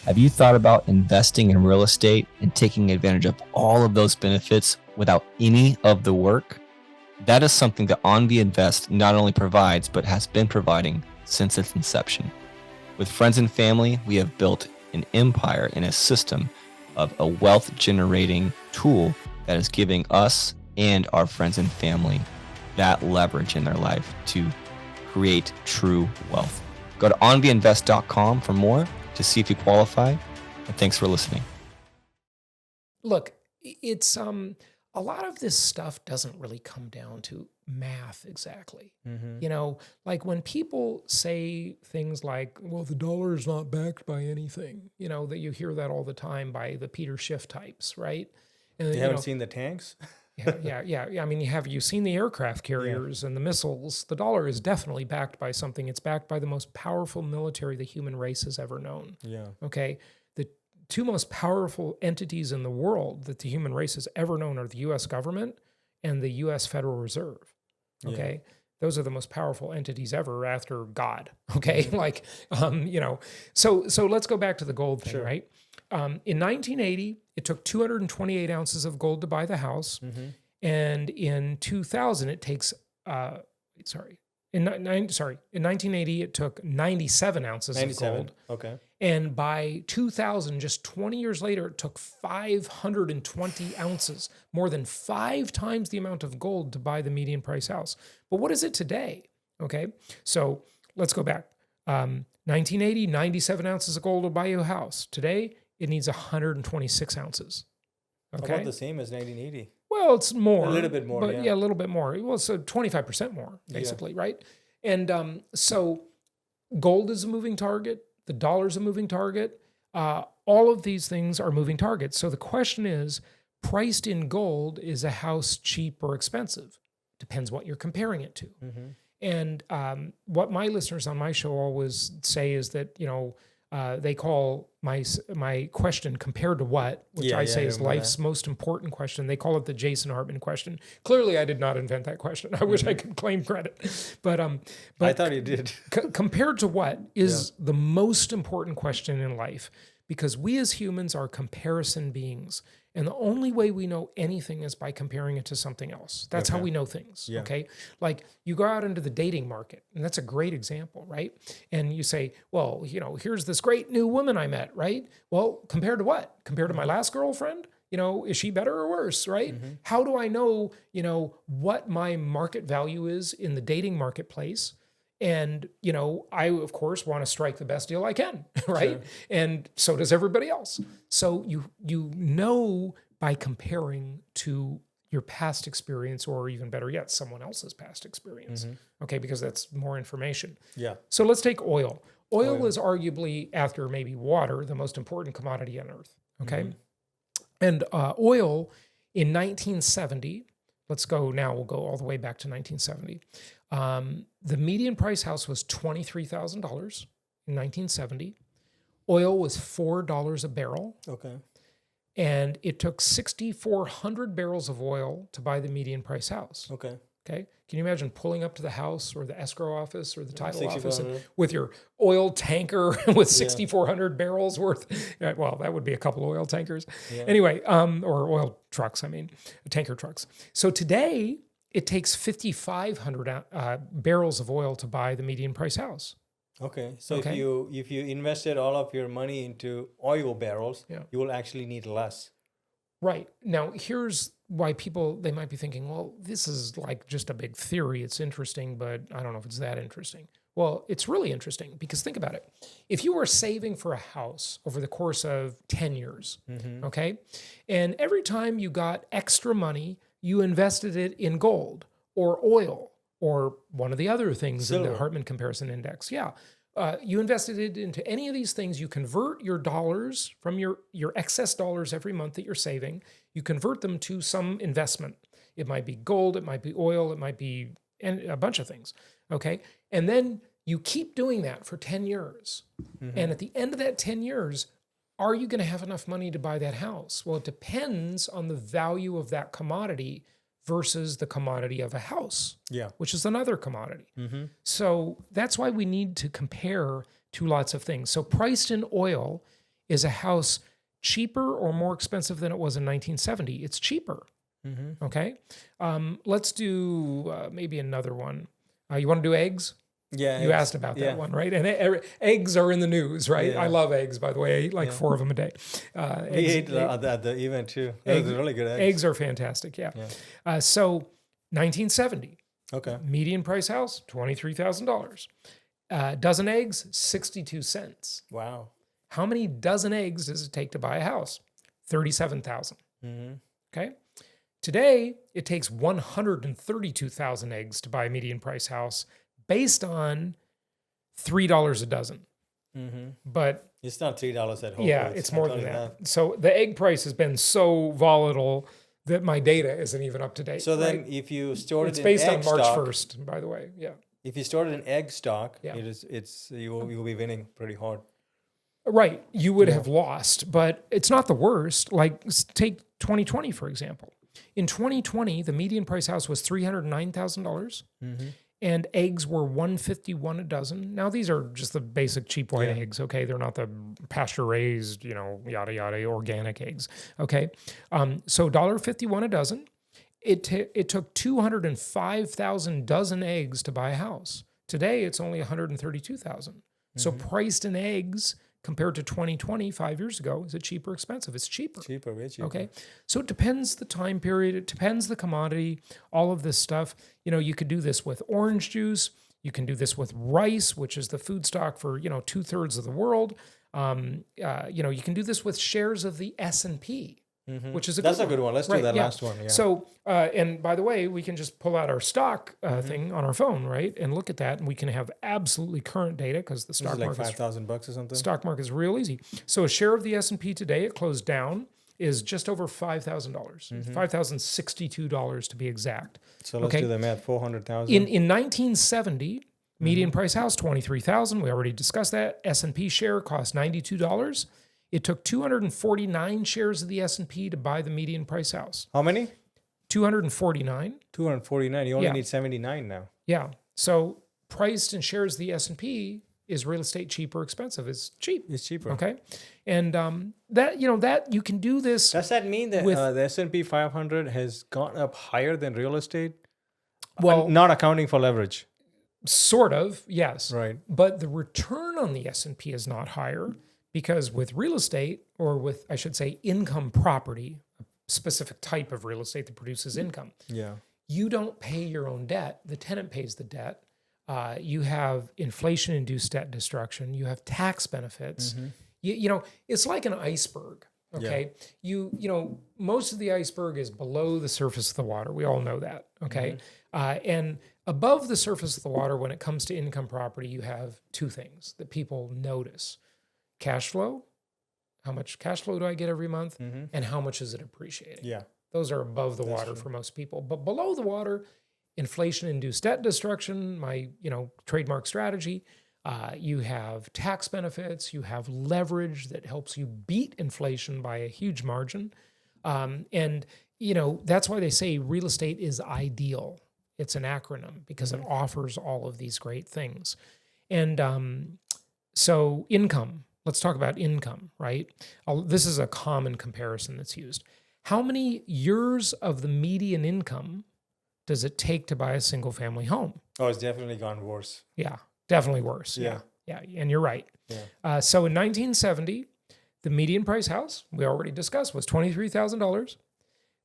have you thought about investing in real estate and taking advantage of all of those benefits without any of the work? That is something that AnVi Invest not only provides, but has been providing since its inception. With friends and family, we have built an empire and a system of a wealth generating tool that is giving us and our friends and family that leverage in their life to create true wealth. Go to onviinvest.com for more to see if you qualify. And thanks for listening. Look, it's a lot of this stuff doesn't really come down to math exactly. You know, like when people say things like, well, the dollar is not backed by anything, you know, that you hear that all the time by the Peter Schiff types, right? And you haven't seen the tanks? Yeah. I mean, have you seen the aircraft carriers and the missiles? The dollar is definitely backed by something. It's backed by the most powerful military the human race has ever known. Yeah. Okay. The two most powerful entities in the world that the human race has ever known are the U.S. government and the U.S. Federal Reserve. Okay. Yeah. Those are the most powerful entities ever after God. Okay. Like, you know, so let's go back to the gold thing, right? In 1980, it took 228 ounces of gold to buy the house. And in 2000, it takes, in 1980, it took 97 ounces of gold. Okay. And by 2000, just 20 years later, it took 520 ounces, more than 5 times the amount of gold to buy the median price house. But what is it today? Okay. So let's go back. 1980, 97 ounces of gold will buy you a house. Today, it needs 126 ounces. Okay. About the same as 1980. Well, it's more. A little bit more, but a little bit more. Well, so 25% more, basically, right? And so gold is a moving target. The dollar's a moving target. All of these things are moving targets. So the question is, priced in gold, is a house cheap or expensive? Depends what you're comparing it to. And what my listeners on my show always say is that, you know, they call my question compared to what, which I say is life's most important question. They call it the Jason Hartman question. Clearly, I did not invent that question. I wish I could claim credit, but I thought you did. Compared to what is the most important question in life, because we as humans are comparison beings, And the only way we know anything is by comparing it to something else. That's how Okay. we know things. Yeah. Okay. Like you go out into the dating market, and that's a great example, right? And you say, well, here's this great new woman I met, right? Well, compared to what? Compared to my last girlfriend? Is she better or worse, right? How do I know, what my market value is in the dating marketplace? And, I, of course, want to strike the best deal I can, right? Sure. And so does everybody else. So you know by comparing to your past experience, or even better yet, someone else's past experience, okay? Because that's more information. Yeah. So let's take oil. Oil is arguably, after maybe water, the most important commodity on earth, okay? And oil in 1970, we'll go all the way back to 1970. The median price house was $23,000 in 1970. Oil was $4 a barrel. Okay. And it took 6,400 barrels of oil to buy the median price house. Okay. Okay. Can you imagine pulling up to the house or the escrow office or the title office 6,400. with your oil tanker with 6,400 barrels worth? Well, that would be a couple oil tankers. Yeah. Anyway, or oil trucks, tanker trucks. So today it takes 5,500 barrels of oil to buy the median price house. Okay. So Okay. if you invested all of your money into oil barrels, Yeah. you will actually need less. Right. Now, here's why they might be thinking, well, this is like just a big theory. It's interesting, but I don't know if it's that interesting. Well, it's really interesting because think about it. If you were saving for a house over the course of 10 years, okay, and every time you got extra money, you invested it in gold or oil or one of the other things in the Silver. Hartman Comparison Index. Yeah. You invested it into any of these things. You convert your dollars from your excess dollars every month that you're saving. You convert them to some investment. It might be gold. It might be oil. It might be a bunch of things. Okay. And then you keep doing that for 10 years. And at the end of that 10 years, are you going to have enough money to buy that house? Well, it depends on the value of that commodity versus the commodity of a house, Yeah. which is another commodity. So that's why we need to compare to lots of things. So priced in oil, is a house cheaper or more expensive than it was in 1970? It's cheaper. Okay. Let's do maybe another one. You want to do eggs? Yeah. You asked about that one, right? And eggs are in the news, right? Yeah. I love eggs, by the way. I eat like 4 of them a day. We ate at the event too. Those are really good eggs. Eggs are fantastic, yeah. So 1970, Okay. median price house, $23,000. Dozen eggs, 62 cents. Wow. How many dozen eggs does it take to buy a house? 37,000. Okay. Today, it takes 132,000 eggs to buy a median price house based on $3 a dozen. But It's not $3 at Whole yeah, Foods, it's I'll more tell than you that. So the egg price has been so volatile that my data isn't even up to date. So then, right? if you stored It's it in based on egg March stock, 1st, by the way. Yeah. if you stored it in egg stock, Yeah. you will be winning pretty hard. Right. You would have lost, but it's not the worst. Like take 2020, for example. In 2020, the median price house was $309,000 and eggs were $151 a dozen. Now, these are just the basic cheap white eggs, okay? They're not the pasture raised, yada, yada, organic eggs, okay? So $1.51 a dozen. It took 205,000 dozen eggs to buy a house. Today, it's only 132,000. So priced in eggs compared to 2020, 5 years ago, is it cheaper or expensive? It's cheaper. Cheaper, way cheaper. Okay. So it depends the time period. It depends the commodity, all of this stuff. You could do this with orange juice. You can do this with rice, which is the food stock for, 2/3 of the world. You can do this with shares of the S&P, which is That's a good one. Let's do that last one. Yeah. So, and by the way, we can just pull out our stock thing on our phone, right? And look at that. And we can have absolutely current data because the This stock is like market $5,000 or something. stock market is real easy. So a share of the S&P today, it closed down, is just over $5,000, $5,062 to be exact. So let's do the math. 400,000. In 1970, median price house, 23,000. We already discussed that. S&P share cost $92. It took 249 shares of the S&P to buy the median price house. How many? 249. 249. You only Yeah. need 79 now. Yeah. So priced in shares of the S&P, is real estate cheap or expensive? It's cheap. It's cheaper. Okay. And that you can do this. Does that mean that with- the S&P 500 has gone up higher than real estate? Well, Not accounting for leverage. sort of, yes. Right. But the return on the S&P is not higher because with real estate, or with, I should say, income property, a specific type of real estate that produces income, Yeah. you don't pay your own debt. The tenant pays the debt. You have inflation-induced debt destruction. You have tax benefits. You know, it's like an iceberg. Okay. Most of the iceberg is below the surface of the water. We all know that. Okay. And above the surface of the water, when it comes to income property, you have two things that people notice: cash flow. How much cash flow do I get every month? And how much is it appreciating? Yeah. Those are above the water for most people. But below the water, inflation-induced debt destruction, my trademark strategy. You have tax benefits. You have leverage that helps you beat inflation by a huge margin. And that's why they say real estate is ideal. It's an acronym because it offers all of these great things. And so income. Let's talk about income, right? This is a common comparison that's used. How many years of the median income does it take to buy a single family home? Oh, it's definitely gone worse. Yeah, definitely worse. Yeah. Yeah, and you're right. Yeah. So in 1970, the median price house, we already discussed, was $23,000.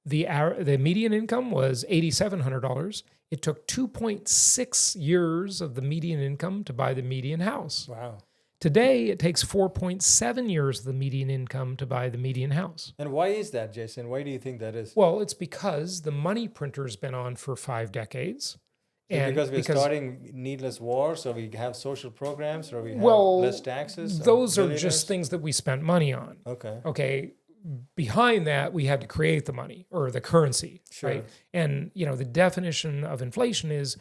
The median income was $8,700. It took 2.6 years of the median income to buy the median house. Wow. Today, it takes 4.7 years of the median income to buy the median house. And why is that, Jason? Why do you think that is? Well, it's because the money printer's been on for 5 decades. And because we're starting needless wars, or we have social programs, or we have less taxes? Those are just things that we spent money on. Okay. Okay. Behind that, we had to create the money or the currency, right? And, the definition of inflation is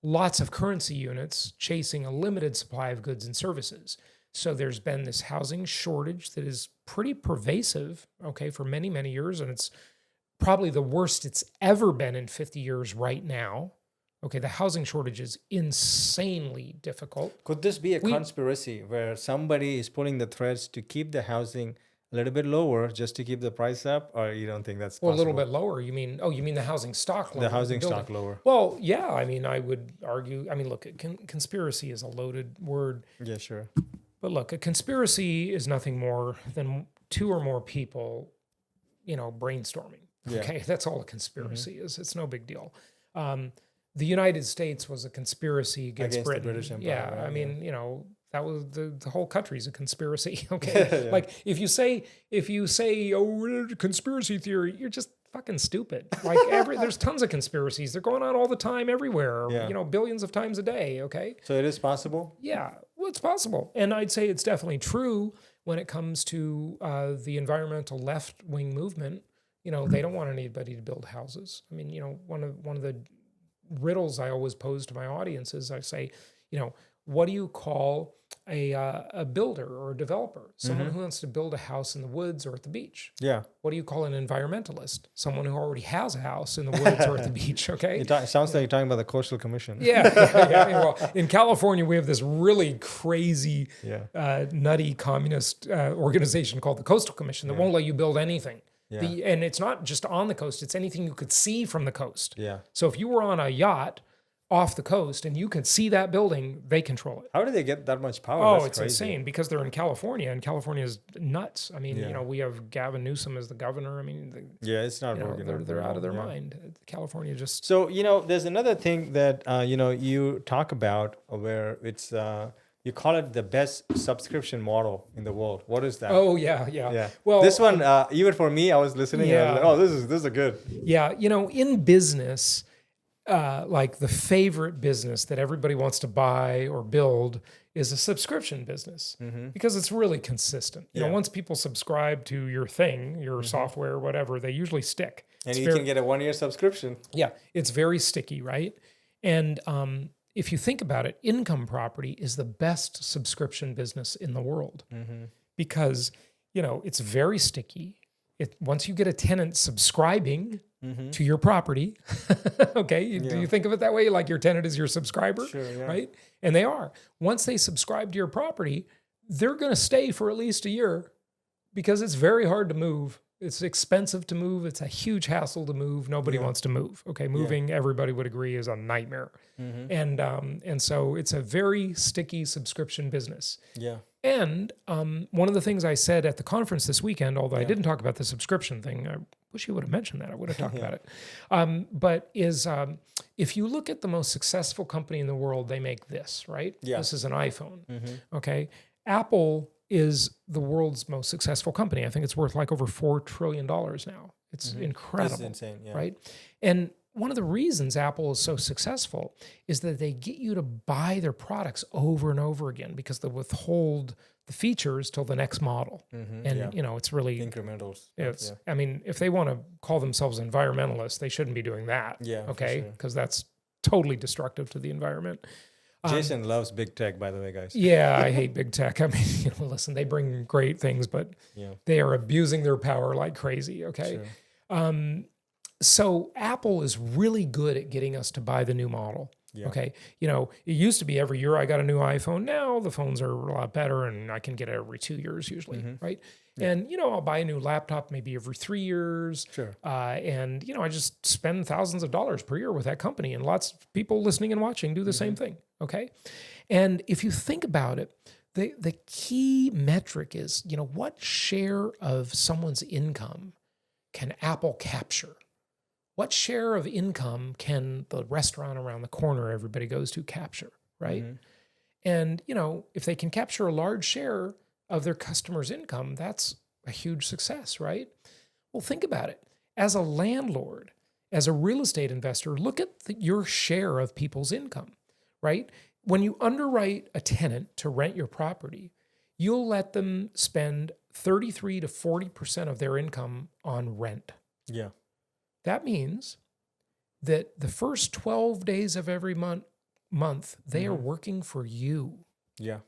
lots of currency units chasing a limited supply of goods and services. So there's been this housing shortage that is pretty pervasive, okay, for many, many years. And it's probably the worst it's ever been in 50 years right now. Okay, the housing shortage is insanely difficult. Could this be a conspiracy where somebody is pulling the threads to keep the housing a little bit lower just to keep the price up, or you don't think that's possible? Well, a little bit lower. You mean the housing stock lower? The housing stock lower. Well, yeah. I mean, I would argue. I mean, look, conspiracy is a loaded word. Yeah, sure. But look, a conspiracy is nothing more than 2 or more people, brainstorming. Yeah. Okay, that's all a conspiracy is. It's no big deal. The United States was a conspiracy against Britain. The British Empire. Yeah, right? I mean, that was the whole country's a conspiracy. Okay, like if you say conspiracy theory, you're just fucking stupid. Like there's tons of conspiracies. They're going on all the time everywhere. Yeah. Billions of times a day. Okay. So it is possible? Yeah, well, it's possible, and I'd say it's definitely true when it comes to the environmental left-wing movement. They don't want anybody to build houses. I mean, one of the riddles I always pose to my audiences, I say, what do you call a builder or a developer? Someone who wants to build a house in the woods or at the beach. Yeah. What do you call an environmentalist? Someone who already has a house in the woods or at the beach. Okay. It sounds like you're talking about the Coastal Commission. Yeah. Well, in California, we have this really crazy, nutty communist organization called the Coastal Commission that won't let you build anything. Yeah. And it's not just on the coast, it's anything you could see from the coast. Yeah. So if you were on a yacht off the coast and you could see that building, they control it. How do they get that much power? Oh, That's it's crazy. insane because they're in California, and California is nuts. I mean, we have Gavin Newsom as the governor. I mean, it's not working. They're out of their mind. California just... So, there's another thing that, you talk about where it's... you call it the best subscription model in the world. What is that? Oh, yeah. Well, this one, even for me, I was listening. And I was like, oh, this is a good. Yeah, in business, like the favorite business that everybody wants to buy or build is a subscription business because it's really consistent. Once people subscribe to your thing, your software, whatever, they usually stick. And you can get a 1-year subscription. Yeah, it's very sticky, right? And if you think about it, income property is the best subscription business in the world because, it's very sticky. once you get a tenant subscribing to your property, okay, do you think of it that way? Like your tenant is your subscriber, right? And they are. Once they subscribe to your property, they're going to stay for at least a year because it's very hard to move. It's expensive to move. It's a huge hassle to move. Nobody wants to move. Okay, moving, everybody would agree, is a nightmare. And so it's a very sticky subscription business. Yeah. And one of the things I said at the conference this weekend, although I didn't talk about the subscription thing, I wish you would have mentioned that. I would have talked about it. But if you look at the most successful company in the world, they make this, right? Yeah. This is an iPhone. Okay. Apple is the world's most successful company. I think it's worth like over $4 trillion now. It's incredible. It's insane, right? And one of the reasons Apple is so successful is that they get you to buy their products over and over again because they withhold the features till the next model. And, it's really... incrementals. I mean, if they want to call themselves environmentalists, they shouldn't be doing that. Yeah, okay? Because that's totally destructive to the environment. Jason loves big tech, by the way, guys. Yeah, I hate big tech. I mean, listen, they bring great things, but they are abusing their power like crazy, okay? So Apple is really good at getting us to buy the new model, okay? It used to be every year I got a new iPhone. Now the phones are a lot better, and I can get it every 2 years usually, right? And, I'll buy a new laptop maybe every 3 years. And, I just spend thousands of dollars per year with that company. And lots of people listening and watching do the same thing, okay? And if you think about it, the key metric is, what share of someone's income can Apple capture? What share of income can the restaurant around the corner everybody goes to capture, right? And, if they can capture a large share of their customers' income, that's a huge success, right? Well, think about it. As a landlord, as a real estate investor, look at your share of people's income, right? When you underwrite a tenant to rent your property, you'll let them spend 33 to 40% of their income on rent. Yeah. That means that the first 12 days of every month, they are working for you. Yeah.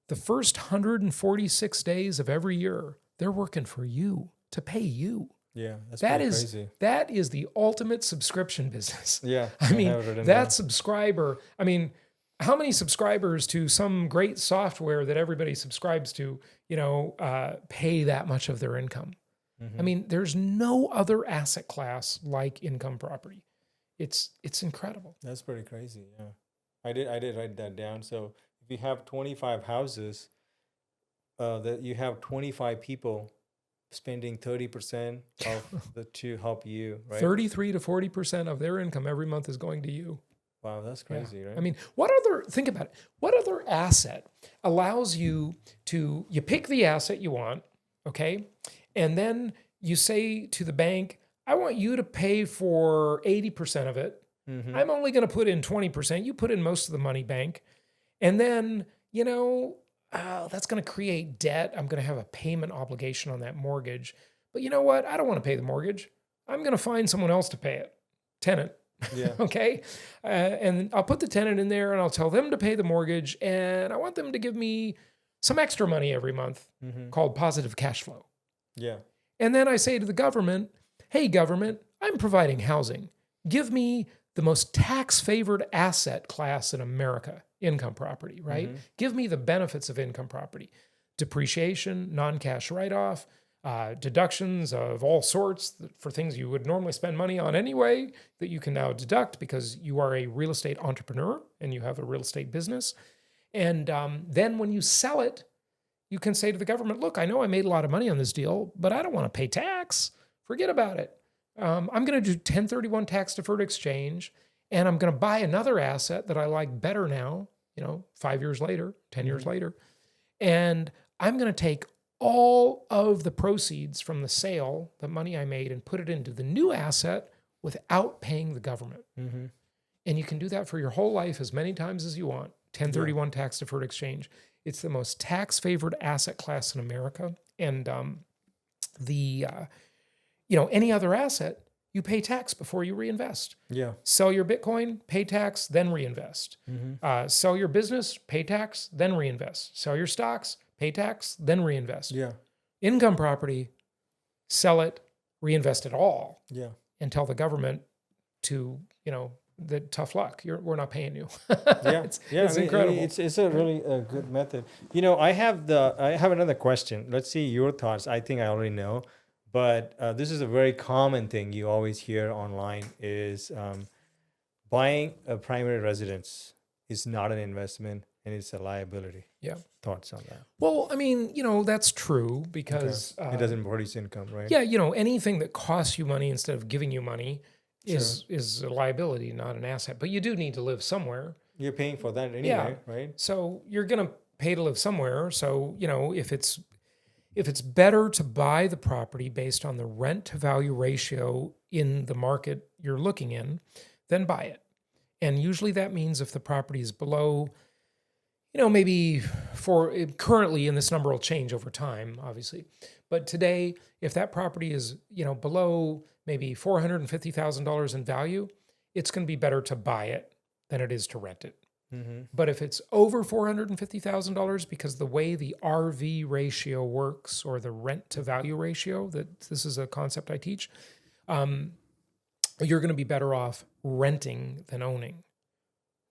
The first 146 days of every year, they're working for you to pay you. Yeah, crazy. That is the ultimate subscription business. Yeah. I mean, that subscriber, how many subscribers to some great software that everybody subscribes to, pay that much of their income? I mean, there's no other asset class like income property. It's incredible. That's pretty crazy. Yeah. I did write that down. So if you have 25 houses, that you have 25 people spending 30% to help you, right? 33 to 40% of their income every month is going to you. Wow, that's crazy, right? I mean, think about it. What other asset allows you you pick the asset you want, okay? And then you say to the bank, I want you to pay for 80% of it. I'm only going to put in 20%. You put in most of the money, bank. And then, that's going to create debt. I'm going to have a payment obligation on that mortgage. But you know what? I don't want to pay the mortgage. I'm going to find someone else to pay it. Tenant. Yeah. Okay. And I'll put the tenant in there and I'll tell them to pay the mortgage. And I want them to give me some extra money every month called positive cash flow. Yeah. And then I say to the government, hey, government, I'm providing housing. Give me the most tax-favored asset class in America, income property, right? Give me the benefits of income property. Depreciation, non-cash write-off, deductions of all sorts for things you would normally spend money on anyway that you can now deduct because you are a real estate entrepreneur and you have a real estate business. And then when you sell it, you can say to the government, look, I know I made a lot of money on this deal, but I don't want to pay tax. Forget about it. I'm going to do 1031 tax deferred exchange, and I'm going to buy another asset that I like better now, 5 years later, 10 years later. And I'm going to take all of the proceeds from the sale, the money I made, and put it into the new asset without paying the government. And you can do that for your whole life as many times as you want. 1031 tax deferred exchange. It's the most tax favored asset class in America. And any other asset, you pay tax before you reinvest. Yeah. Sell your Bitcoin, pay tax, then reinvest. Sell your business, pay tax, then reinvest. Sell your stocks, pay tax, then reinvest. Yeah. Income property, sell it, reinvest it all, Yeah. and tell the government to, that tough luck. We're not paying you. Yeah. It's I incredible. mean, it's a really good method. I have another question. Let's see your thoughts. I think I already know, but this is a very common thing you always hear online is buying a primary residence is not an investment and it's a liability. Yeah. Thoughts on that? Well, I mean, that's true because It doesn't produce income, right? yeah, anything that costs you money instead of giving you money is a liability, not an asset. But you do need to live somewhere. You're paying for that anyway, right? So you're going to pay to live somewhere. So, if it's better to buy the property based on the rent to value ratio in the market you're looking in, then buy it. And usually that means if the property is below, maybe currently, and this number will change over time, obviously. But today, if that property is, below maybe $450,000 in value, it's going to be better to buy it than it is to rent it. Mm-hmm. But if it's over $450,000, because the way the RV ratio works, or the rent to value ratio, this is a concept I teach, you're going to be better off renting than owning.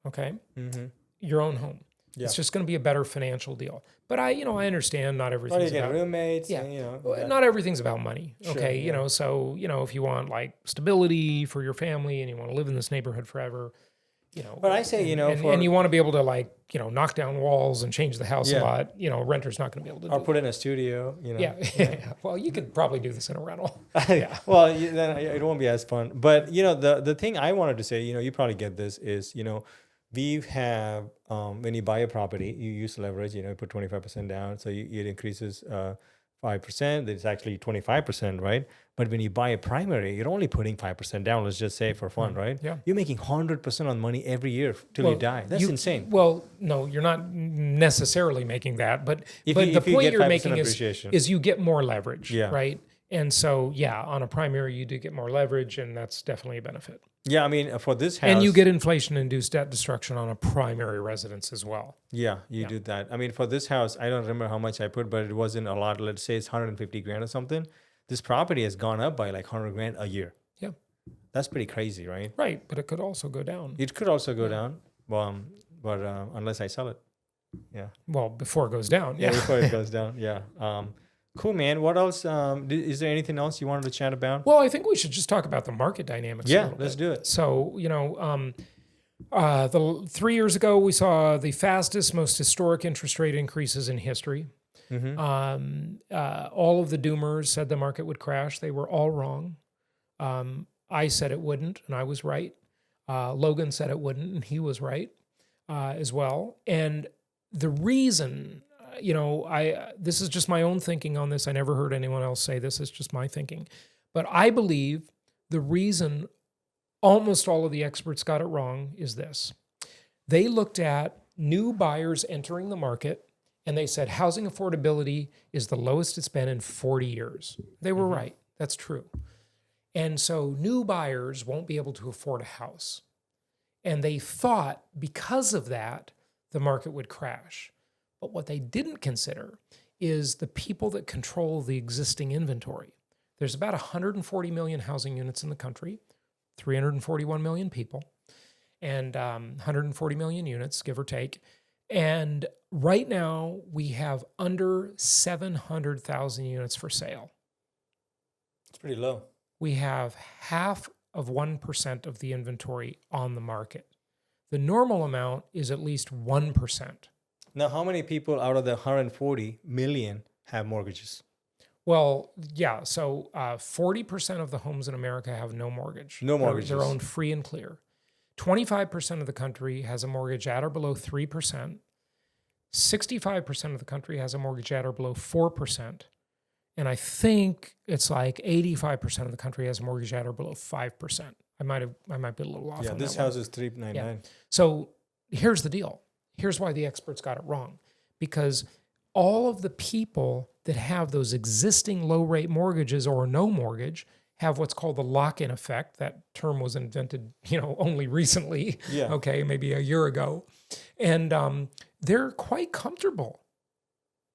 Okay? Mm-hmm. Your own home. Yeah. It's just going to be a better financial deal. But I understand not everything's about roommates. Yeah. And, not everything's about money. Sure, okay. yeah. So, if you want like stability for your family and you want to live in this neighborhood forever, But I say, and you want to be able to knock down walls and change the house Yeah. a lot, renter's not going to be able to do or that. put in a studio, Yeah. Well, you could probably do this in a rental. Yeah. Well, then it won't be as fun. But, the thing I wanted to say, you probably get this is, we have, when you buy a property, you use leverage, you put 25% down. So it increases 5%. It's actually 25%, right? But when you buy a primary, you're only putting 5% down, let's just say for fun, right? Yeah. You're making 100% on money every year till you die. That's insane. Well, no, you're not necessarily making that. But the if you point get you're 5% making appreciation. is you get more leverage, Yeah. right? And so, on a primary, you do get more leverage, and that's definitely a benefit. Yeah, I mean, for this house. And you get inflation-induced debt destruction on a primary residence as well. Yeah, you do that. I mean, for this house, I don't remember how much I put, but it wasn't a lot. Let's say it's 150 grand or something. This property has gone up by like 100 grand a year. Yeah. That's pretty crazy, right? Right, but it could also go down. It could also go down, but unless I sell it. Yeah. Well, before it goes down. Yeah, before it goes down. Yeah. Cool, man. What else? Is there anything else you wanted to chat about? Well, I think we should just talk about the market dynamics. Yeah, let's do it. So, 3 years ago, we saw the fastest, most historic interest rate increases in history. Mm-hmm. All of the doomers said the market would crash. They were all wrong. I said it wouldn't, and I was right. Logan said it wouldn't, and he was right as well. And the reason, this is just my own thinking on this. I never heard anyone else say this. It's just my thinking. But I believe the reason almost all of the experts got it wrong is this. They looked at new buyers entering the market, and they said housing affordability is the lowest it's been in 40 years. They were right. That's true. And so new buyers won't be able to afford a house. And they thought because of that, the market would crash. But what they didn't consider is the people that control the existing inventory. There's about 140 million housing units in the country, 341 million people, and 140 million units, give or take. And right now, we have under 700,000 units for sale. It's pretty low. We have half of 1% of the inventory on the market. The normal amount is at least 1%. Now, how many people out of the 140 million have mortgages? Well, yeah. So 40% of the homes in America have no mortgage. No mortgages. They're owned free and clear. 25% of the country has a mortgage at or below 3%. 65% of the country has a mortgage at or below 4%. And I think it's like 85% of the country has a mortgage at or below 5%. I might be a little off. Yeah, on this that house one. is 399. Yeah. So here's the deal. Here's why the experts got it wrong. Because all of the people that have those existing low rate mortgages or no mortgage have what's called the lock-in effect. That term was invented, only recently. Yeah. Okay, maybe a year ago. And they're quite comfortable.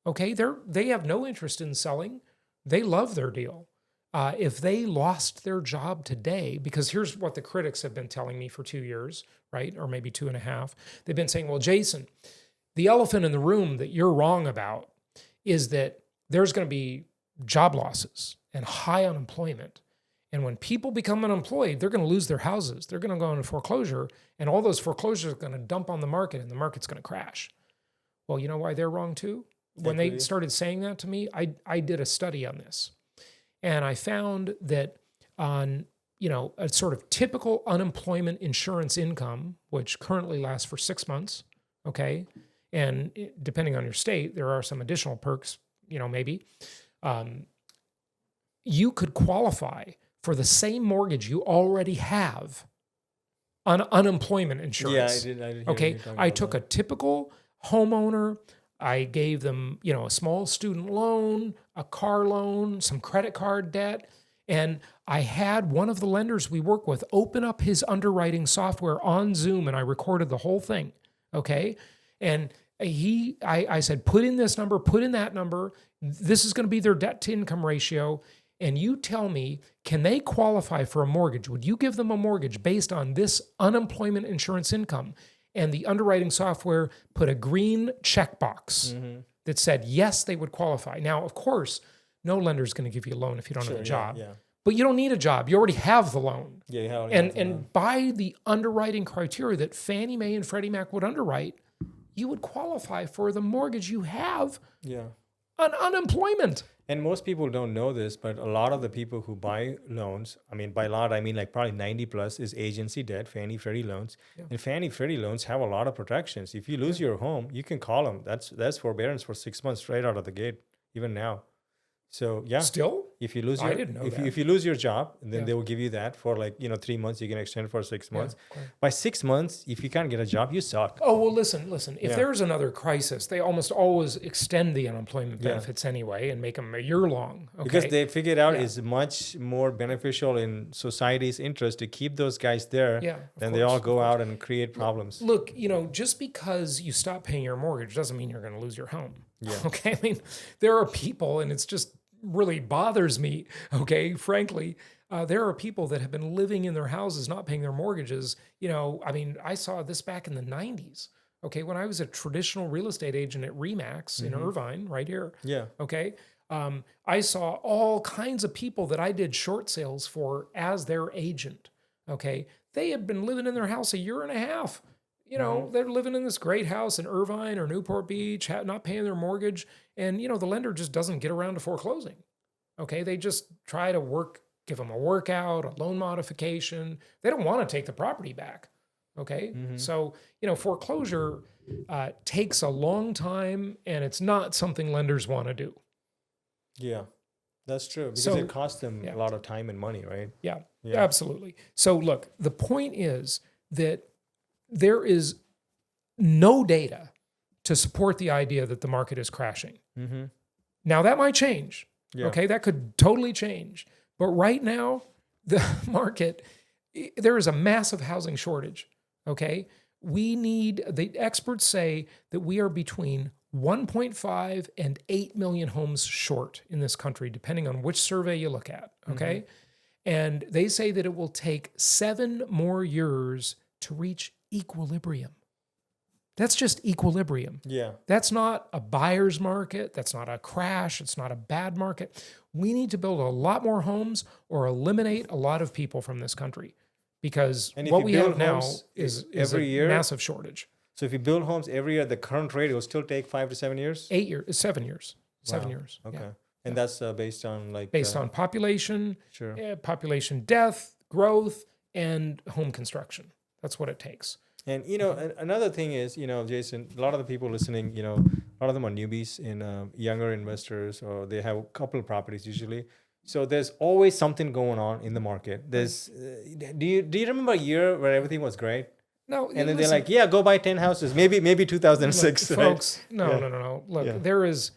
Okay, they have no interest in selling. They love their deal. if they lost their job today, because here's what the critics have been telling me for 2 years, right? Or maybe 2.5. They've been saying, well, Jason, the elephant in the room that you're wrong about is that there's going to be job losses and high unemployment. And when people become unemployed, they're going to lose their houses. They're going to go into foreclosure, and all those foreclosures are going to dump on the market, and the market's going to crash. Well, you know why they're wrong too? When they started saying that to me, I did a study on this. And I found that on, a sort of typical unemployment insurance income, which currently lasts for 6 months, okay? And depending on your state, there are some additional perks, maybe. You could qualify for the same mortgage you already have on unemployment insurance. Yeah, I did Okay, I took a typical homeowner. I gave them, a small student loan, a car loan, some credit card debt. And I had one of the lenders we work with open up his underwriting software on Zoom, and I recorded the whole thing. Okay. And I said, put in this number, put in that number. This is going to be their debt to income ratio. And you tell me, can they qualify for a mortgage? Would you give them a mortgage based on this unemployment insurance income? And the underwriting software put a green checkbox that said, yes, they would qualify. Now, of course, no lender is going to give you a loan if you don't have a job. Yeah. But you don't need a job. You already have the loan. Yeah, you already have the loan. By the underwriting criteria that Fannie Mae and Freddie Mac would underwrite, you would qualify for the mortgage you have on unemployment. And most people don't know this, but a lot of the people who buy loans, by a lot, I mean like probably 90 plus is agency debt, Fannie, Freddie loans. Yeah. And Fannie, Freddie loans have a lot of protections. If you lose your home, you can call them. That's forbearance for 6 months straight out of the gate, even now. So yeah, still, if you lose your, I didn't know that. If you lose your job, then they will give you that for 3 months. You can extend for 6 months. Yeah, by 6 months, if you can't get a job, you suck. Oh well, listen. If there's another crisis, they almost always extend the unemployment benefits anyway and make them a year long. Okay? Because they figured out it's much more beneficial in society's interest to keep those guys there than they all go out and create problems. Look, just because you stop paying your mortgage doesn't mean you're going to lose your home. Yeah. Okay. There are people, and it's just really bothers me, okay, frankly, there are people that have been living in their houses, not paying their mortgages. I saw this back in the 90s, okay, when I was a traditional real estate agent at RE/MAX in Irvine, right here. Yeah. Okay. I saw all kinds of people that I did short sales for as their agent, okay. They had been living in their house a year and a half. They're living in this great house in Irvine or Newport Beach, not paying their mortgage. And, the lender just doesn't get around to foreclosing. Okay. They just try to give them a workout, a loan modification. They don't want to take the property back. Okay. So, foreclosure takes a long time, and it's not something lenders want to do. Yeah, that's true. Because it costs them a lot of time and money, right? Yeah, absolutely. So look, the point is that there is no data to support the idea that the market is crashing. Now that might change. Yeah. Okay, that could totally change. But right now, the market, there is a massive housing shortage. Okay, the experts say that we are between 1.5 and 8 million homes short in this country, depending on which survey you look at. Okay, and they say that it will take 7 more years to reach equilibrium. That's just equilibrium. Yeah. That's not a buyer's market. That's not a crash. It's not a bad market. We need to build a lot more homes or eliminate a lot of people from this country, because what we have now is a massive shortage. So if you build homes every year at the current rate, it will still take 5 to 7 years? 8 years, 7 years, wow. 7 years. Okay. Yeah. And that's based on Based on population, population death, growth, and home construction. That's what it takes. And, another thing is, Jason, a lot of the people listening, a lot of them are newbies and younger investors, or they have a couple of properties usually. So there's always something going on in the market. There's, do you remember a year where everything was great? No. And then they're like, go buy 10 houses. Maybe 2006. Look, right? Folks, no. Look, there is,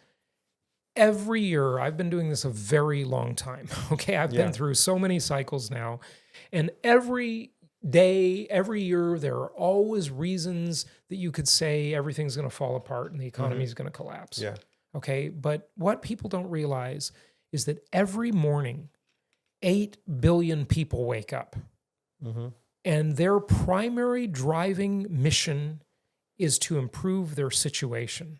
every year, I've been doing this a very long time. Okay. I've been through so many cycles now, and every day, every year, there are always reasons that you could say everything's going to fall apart and the economy is going to collapse. Yeah. Okay. But what people don't realize is that every morning 8 billion people wake up, and their primary driving mission is to improve their situation.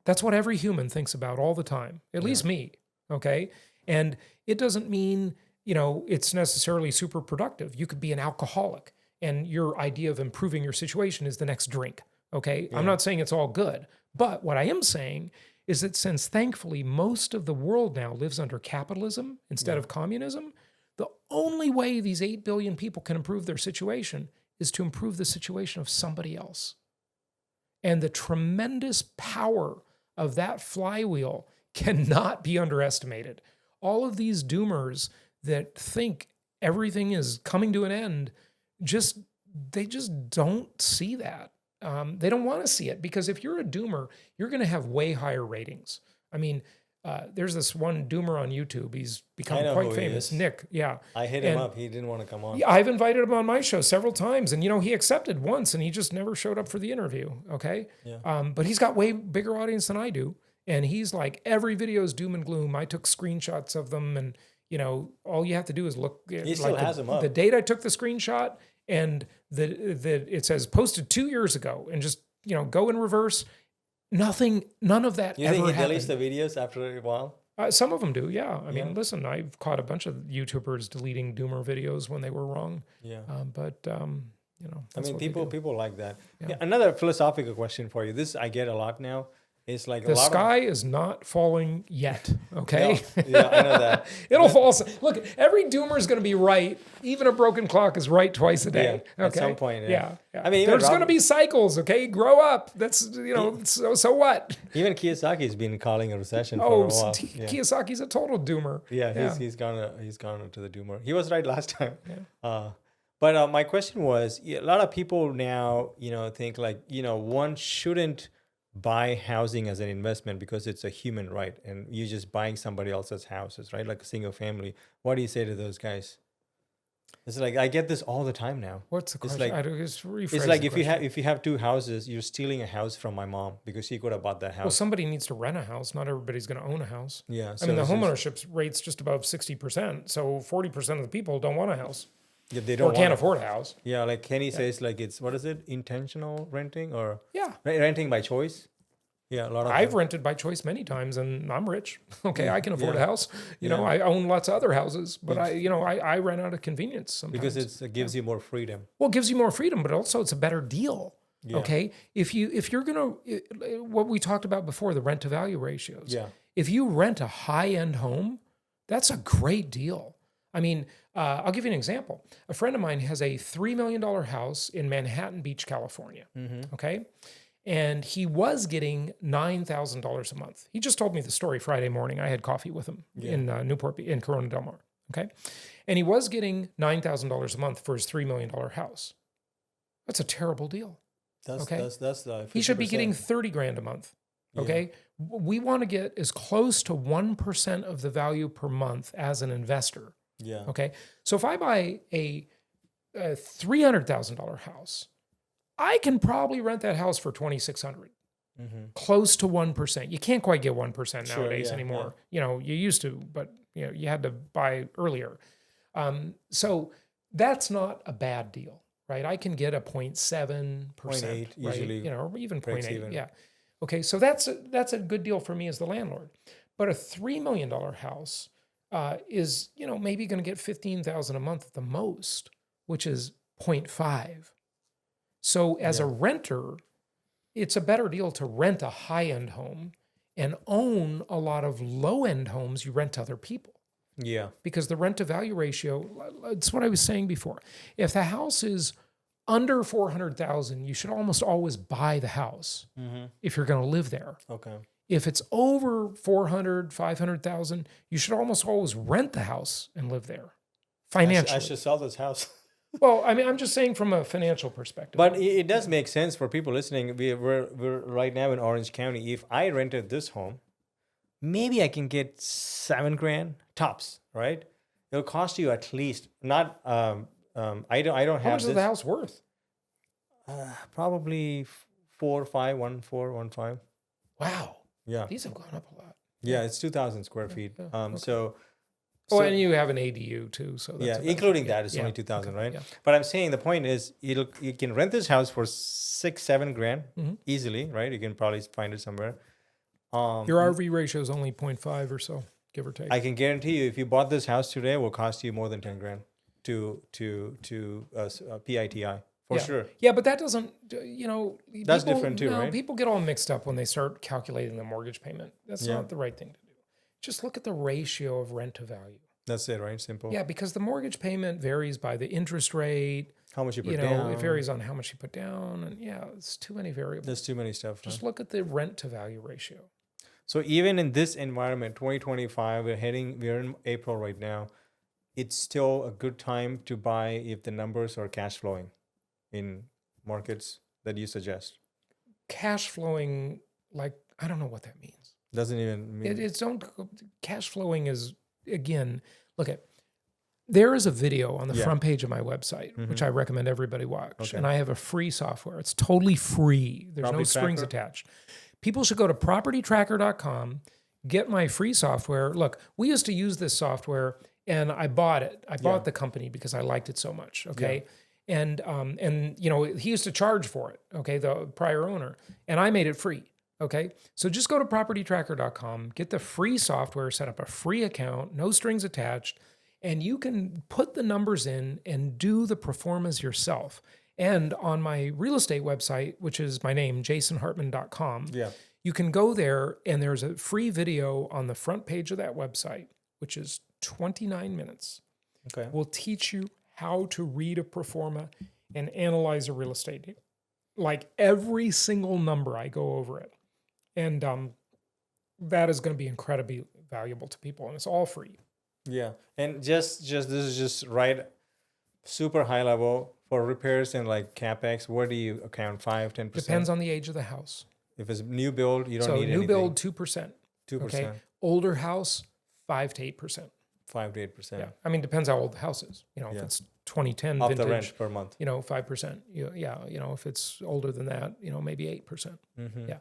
That's what every human thinks about all the time, at least me, okay? And it doesn't mean, it's necessarily super productive. You could be an alcoholic, and your idea of improving your situation is the next drink, okay? I'm not saying it's all good, but what I am saying is that since thankfully most of the world now lives under capitalism instead of communism, the only way these 8 billion people can improve their situation is to improve the situation of somebody else. And the tremendous power of that flywheel cannot be underestimated. All of these doomers that think everything is coming to an end, they just don't see that. They don't want to see it, because if you're a doomer, you're going to have way higher ratings. I mean, there's this one doomer on YouTube. He's become quite famous. Nick, yeah. I hit him up. He didn't want to come on. Yeah, I've invited him on my show several times, and he accepted once, and he just never showed up for the interview. Okay, but he's got way bigger audience than I do, and he's like, every video is doom and gloom. I took screenshots of them, and all you have to do is look. He still has them up. The date I took the screenshot, and it says posted 2 years ago, and just go in reverse. None of that you ever think he happened. deletes the videos after a while? Some of them do, yeah. I mean, listen, I've caught a bunch of YouTubers deleting doomer videos when they were wrong. Yeah. I mean, people like that. Yeah, another philosophical question for you. This I get a lot now. It's like the sky is not falling yet. Okay. Yeah, I know that. It'll fall. Look, every doomer is going to be right. Even a broken clock is right twice a day. Yeah, at some point. Yeah. I mean, there's going to be cycles. Okay, grow up. That's so what? Even Kiyosaki's been calling a recession for a while. Kiyosaki's a total doomer. Yeah, he's gone to the doomer. He was right last time. Yeah. But my question was, a lot of people now, think like, one shouldn't buy housing as an investment because it's a human right, and you're just buying somebody else's houses, right? Like a single family. What do you say to those guys? It's like, I get this all the time now. What's the question? It's like if you have two houses, you're stealing a house from my mom because she could have bought that house. Well, somebody needs to rent a house. Not everybody's going to own a house. Yeah. I mean, the homeownership rate's just above 60%. So 40% of the people don't want a house. Yeah, they don't can't afford a house. Yeah, like Kenny says, like it's, what is it? Intentional renting or yeah, renting by choice. Yeah, a lot of I've rented by choice many times, and I'm rich. Okay, I can afford a house. I own lots of other houses, but I rent out of convenience sometimes. Because it gives you more freedom. Well, it gives you more freedom, but also it's a better deal. Yeah. Okay, if you're gonna, what we talked about before, the rent to value ratios. Yeah. If you rent a high end home, that's a great deal. I mean, I'll give you an example. A friend of mine has a $3 million house in Manhattan Beach, California. Mm-hmm. Okay. And he was getting $9,000 a month. He just told me the story Friday morning. I had coffee with him in Newport, in Corona Del Mar. Okay. And he was getting $9,000 a month for his $3 million house. That's a terrible deal. That's he should be getting 30 grand a month. Okay. Yeah. We want to get as close to 1% of the value per month as an investor. Yeah. Okay. So if I buy a $300,000 house, I can probably rent that house for $2,600, close to 1%. You can't quite get 1% nowadays anymore. Yeah. You used to, but you had to buy earlier. So that's not a bad deal, right? I can get a 0.7%, 0.8 right? Usually, or even 0.8. Yeah. Okay. So that's a good deal for me as the landlord. But a $3 million house is maybe going to get $15,000 a month at the most, which is 0.5. So as a renter, it's a better deal to rent a high-end home and own a lot of low-end homes you rent to other people. Yeah. Because the rent-to-value ratio, it's what I was saying before. If the house is under $400,000, you should almost always buy the house if you're going to live there. Okay. If it's over $400,000, $500,000, you should almost always rent the house and live there financially. I should sell this house. Well, I mean, I'm just saying from a financial perspective. But it does make sense for people listening. We're right now in Orange County. If I rented this home, maybe I can get $7,000 tops, right? It'll cost you at least not. I don't have. How much is the house worth? Probably 4, 5, 1, 4, 1, 5. Wow. Yeah. These have gone up a lot. Yeah, it's 2,000 square feet. Okay. So Oh, and you have an ADU too, so that's including that, it's only 2,000, right? Yeah. But I'm saying the point is, you can rent this house for $6-7 grand easily, right? You can probably find it somewhere. Your RV ratio is only 0.5 or so, give or take. I can guarantee you, if you bought this house today, it will cost you more than 10 grand to PITI for sure. Yeah, but that doesn't, That's different too, right? People get all mixed up when they start calculating the mortgage payment. That's not the right thing to do. Just look at the ratio of rent to value. That's it, right? Simple. Yeah, because the mortgage payment varies by the interest rate. How much you put down. It varies on how much you put down. And it's too many variables. There's too many stuff. Just look at the rent to value ratio. So even in this environment, 2025, we're in April right now. It's still a good time to buy if the numbers are cash flowing in markets that you suggest. Cash flowing, I don't know what that means. Doesn't even mean cash flowing is, again, there is a video on the front page of my website, which I recommend everybody watch. Okay. And I have a free software. It's totally free. There's no strings attached. People should go to propertytracker.com, get my free software. Look, we used to use this software and I bought it. I bought the company because I liked it so much. Okay. Yeah. And he used to charge for it. Okay. The prior owner, and I made it free. Okay, so just go to propertytracker.com, get the free software, set up a free account, no strings attached, and you can put the numbers in and do the performance yourself. And on my real estate website, which is my name, jasonhartman.com, you can go there and there's a free video on the front page of that website, which is 29 minutes. Okay, will teach you how to read a performa and analyze a real estate deal. Like every single number, I go over it. And that is going to be incredibly valuable to people, and it's all free. Yeah, and just this is just right, super high level for repairs and CapEx. Where do you account 5-10%? Depends on the age of the house. If it's new build, you don't need anything. So new build 2%. 2%. Okay. Older house 5 to 8%. 5 to 8%. Yeah, I mean depends how old the house is. If it's 2010 off vintage, the rent per month. 5%. If it's older than that, maybe 8%. Yeah.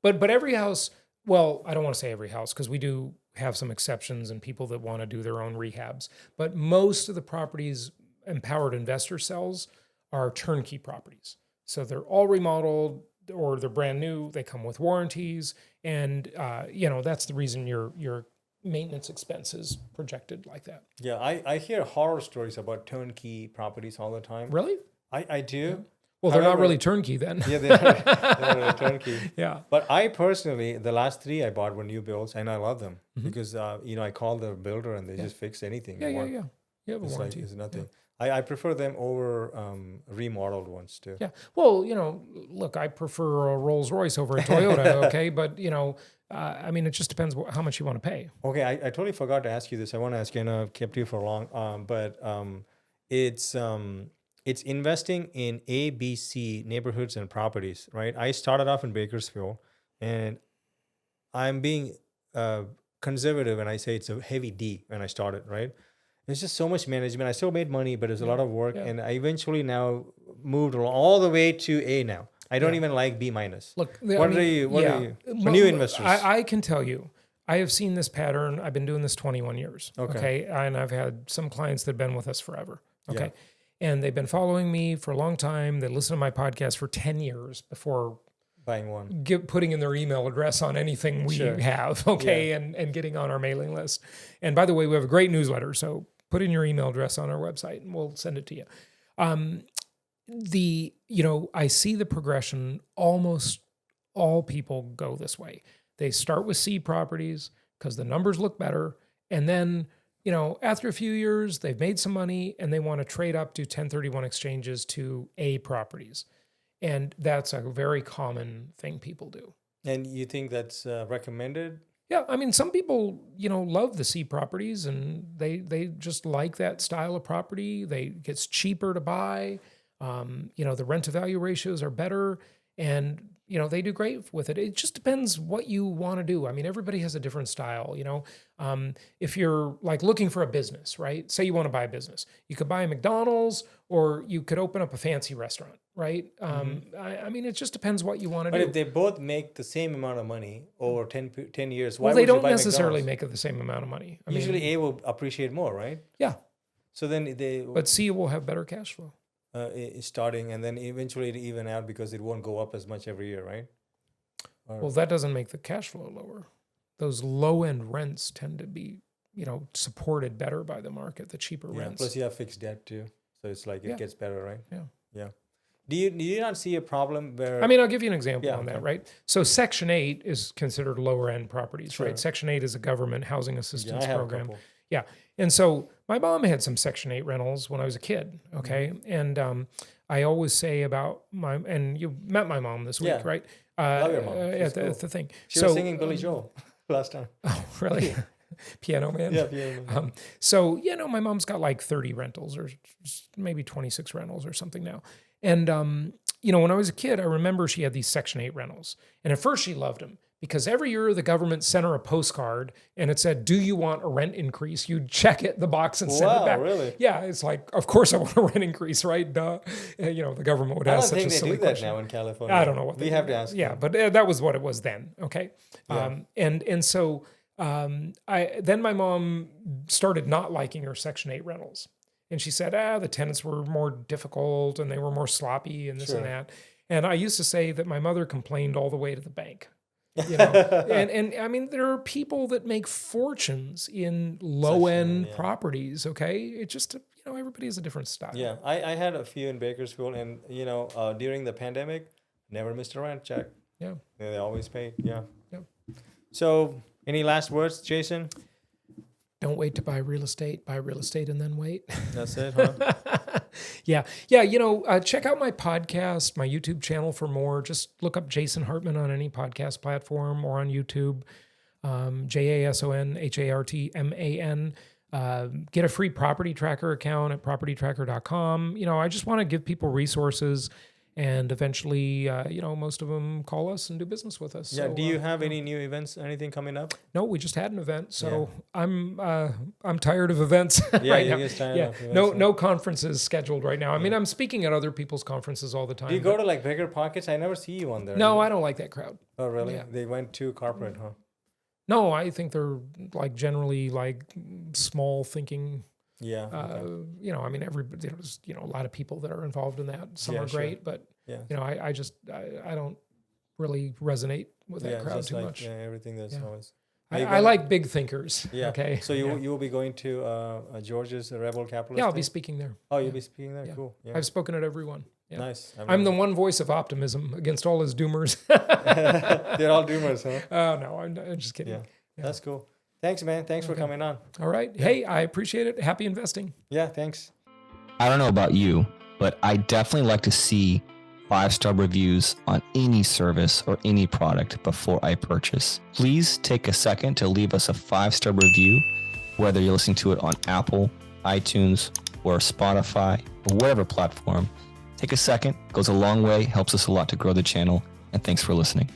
But every house, well, I don't want to say every house because we do have some exceptions and people that want to do their own rehabs. But most of the properties Empowered Investor sells are turnkey properties. So they're all remodeled or they're brand new. They come with warranties. And, that's the reason your maintenance expenses projected like that. Yeah, I hear horror stories about turnkey properties all the time. Really? I do. Yeah. Well, they're not really turnkey then. Yeah, they're really turnkey. Yeah. But I personally, the last 3 I bought were new builds, and I love them because I called the builder and they just fix anything. Yeah. You have a warranty. It's nothing. Yeah. I prefer them over remodeled ones too. Yeah. Well, look, I prefer a Rolls Royce over a Toyota. Okay, but it just depends how much you want to pay. Okay, I totally forgot to ask you this. I want to ask you, and I've kept you for long. But it's investing in ABC neighborhoods and properties, right? I started off in Bakersfield, and I'm being conservative, and I say it's a heavy D when I started, right? It's just so much management. I still made money, but it's a lot of work, and I eventually now moved all the way to A now. I don't even like B minus. Look, what are you for new investors? I can tell you, I have seen this pattern. I've been doing this 21 years. Okay. And I've had some clients that have been with us forever. Okay. Yeah. And they've been following me for a long time. They listen to my podcast for 10 years before buying one, putting in their email address on anything we have. Okay. Yeah. And getting on our mailing list. And by the way, we have a great newsletter. So put in your email address on our website and we'll send it to you. I see the progression. Almost all people go this way. They start with C properties because the numbers look better. And then, after a few years, they've made some money and they want to trade up to 1031 exchanges to A properties. And that's a very common thing people do. And you think that's recommended? Yeah. I mean, some people, love the C properties and they just like that style of property. It gets cheaper to buy. The rent to value ratios are better. and they do great with it. It just depends what you want to do. I mean, everybody has a different style. If you're like looking for a business, right? Say you want to buy a business, you could buy a McDonald's, or you could open up a fancy restaurant, right? I mean, it just depends what you want to do. But if they both make the same amount of money over 10 years, why well, they would you don't buy necessarily McDonald's? make it the same amount of money. I Usually mean, A will appreciate more, right? yeah, So then they but C will have better cash flow. starting, and then eventually it even out because it won't go up as much every year, right? Well, that doesn't make the cash flow lower. Those low end rents tend to be, supported better by the market, the cheaper Yeah. rents. Plus you have fixed debt too, so it's like it Yeah. gets better, right? Yeah. Yeah. Do you not see a problem where? I mean, I'll give you an example Yeah, on that, okay. right? So Section 8 is considered lower end properties, Sure. right? Section 8 is a government housing yeah, assistance I have a program. couple. Yeah. And so my mom had some Section 8 rentals when I was a kid. Okay. Mm-hmm. And I always say about and you met my mom this week, Yeah. right? Love your mom. She's At cool. the thing. She was singing Billy Joel last time. Oh, really? Piano Man? Yeah. So, my mom's got like 30 rentals or maybe 26 rentals or something now. And, when I was a kid, I remember she had these Section 8 rentals. And at first she loved them because every year the government sent her a postcard and it said, "Do you want a rent increase?" You'd check the box and send it Wow, back. really? Yeah, it's like, of course I want a rent increase, right? Duh. The government would I ask don't such a think they silly do that question. now in California. I don't know what we they have do. to ask. Yeah, them. but that was what it was then. Okay. Yeah. And so then my mom started not liking her Section 8 rentals. And she said, the tenants were more difficult and they were more sloppy and this and Sure. that. And I used to say that my mother complained all the way to the bank. And I mean, there are people that make fortunes in low end yeah. properties. Okay. It just, everybody has a different style. Yeah, I had a few in Bakersfield, and during the pandemic, never missed a rent check. Yeah. They always paid. Yeah. Yep. So, any last words, Jason? Don't wait to buy real estate. Buy real estate and then wait. That's it, huh? Yeah. Check out my podcast, my YouTube channel for more. Just look up Jason Hartman on any podcast platform or on YouTube. JasonHartman. Get a free property tracker account at propertytracker.com. I just want to give people resources, and eventually, most of them call us and do business with us. Yeah. So, Do you have any new events, anything coming up? No, we just had an event, so I'm tired of events Yeah, right you now. get tired Yeah, of events, no huh? no conferences scheduled right now. I mean, I'm speaking at other people's conferences all the time. Do you go to like bigger pockets? I never see you on there. No, I don't like that crowd. Oh, really? Yeah. They went too corporate, huh? No, I think they're like generally like small thinking. Yeah. Okay. I mean, there's a lot of people that are involved in that. Some Yeah, are sure. great, but Yeah. I don't really resonate with that crowd just too like, much. Yeah, everything that's Yeah. always. I like big thinkers. Yeah. Okay. So you will be going to George's Rebel Capitalist? Yeah, I'll be thing? speaking there. Oh, you'll be speaking there. Yeah. Cool. Yeah. I've spoken at every one. Yeah. Nice. I'm the one voice of optimism against all his doomers. They're all doomers, huh? Oh, no, I'm just kidding. Yeah. That's cool. Thanks, man. Thanks for coming on. All right. Hey, I appreciate it. Happy investing. Yeah, thanks. I don't know about you, but I definitely like to see 5-star reviews on any service or any product before I purchase. Please take a second to leave us a 5-star review, whether you're listening to it on Apple, iTunes, or Spotify, or whatever platform. Take a second, goes a long way, helps us a lot to grow the channel, and thanks for listening.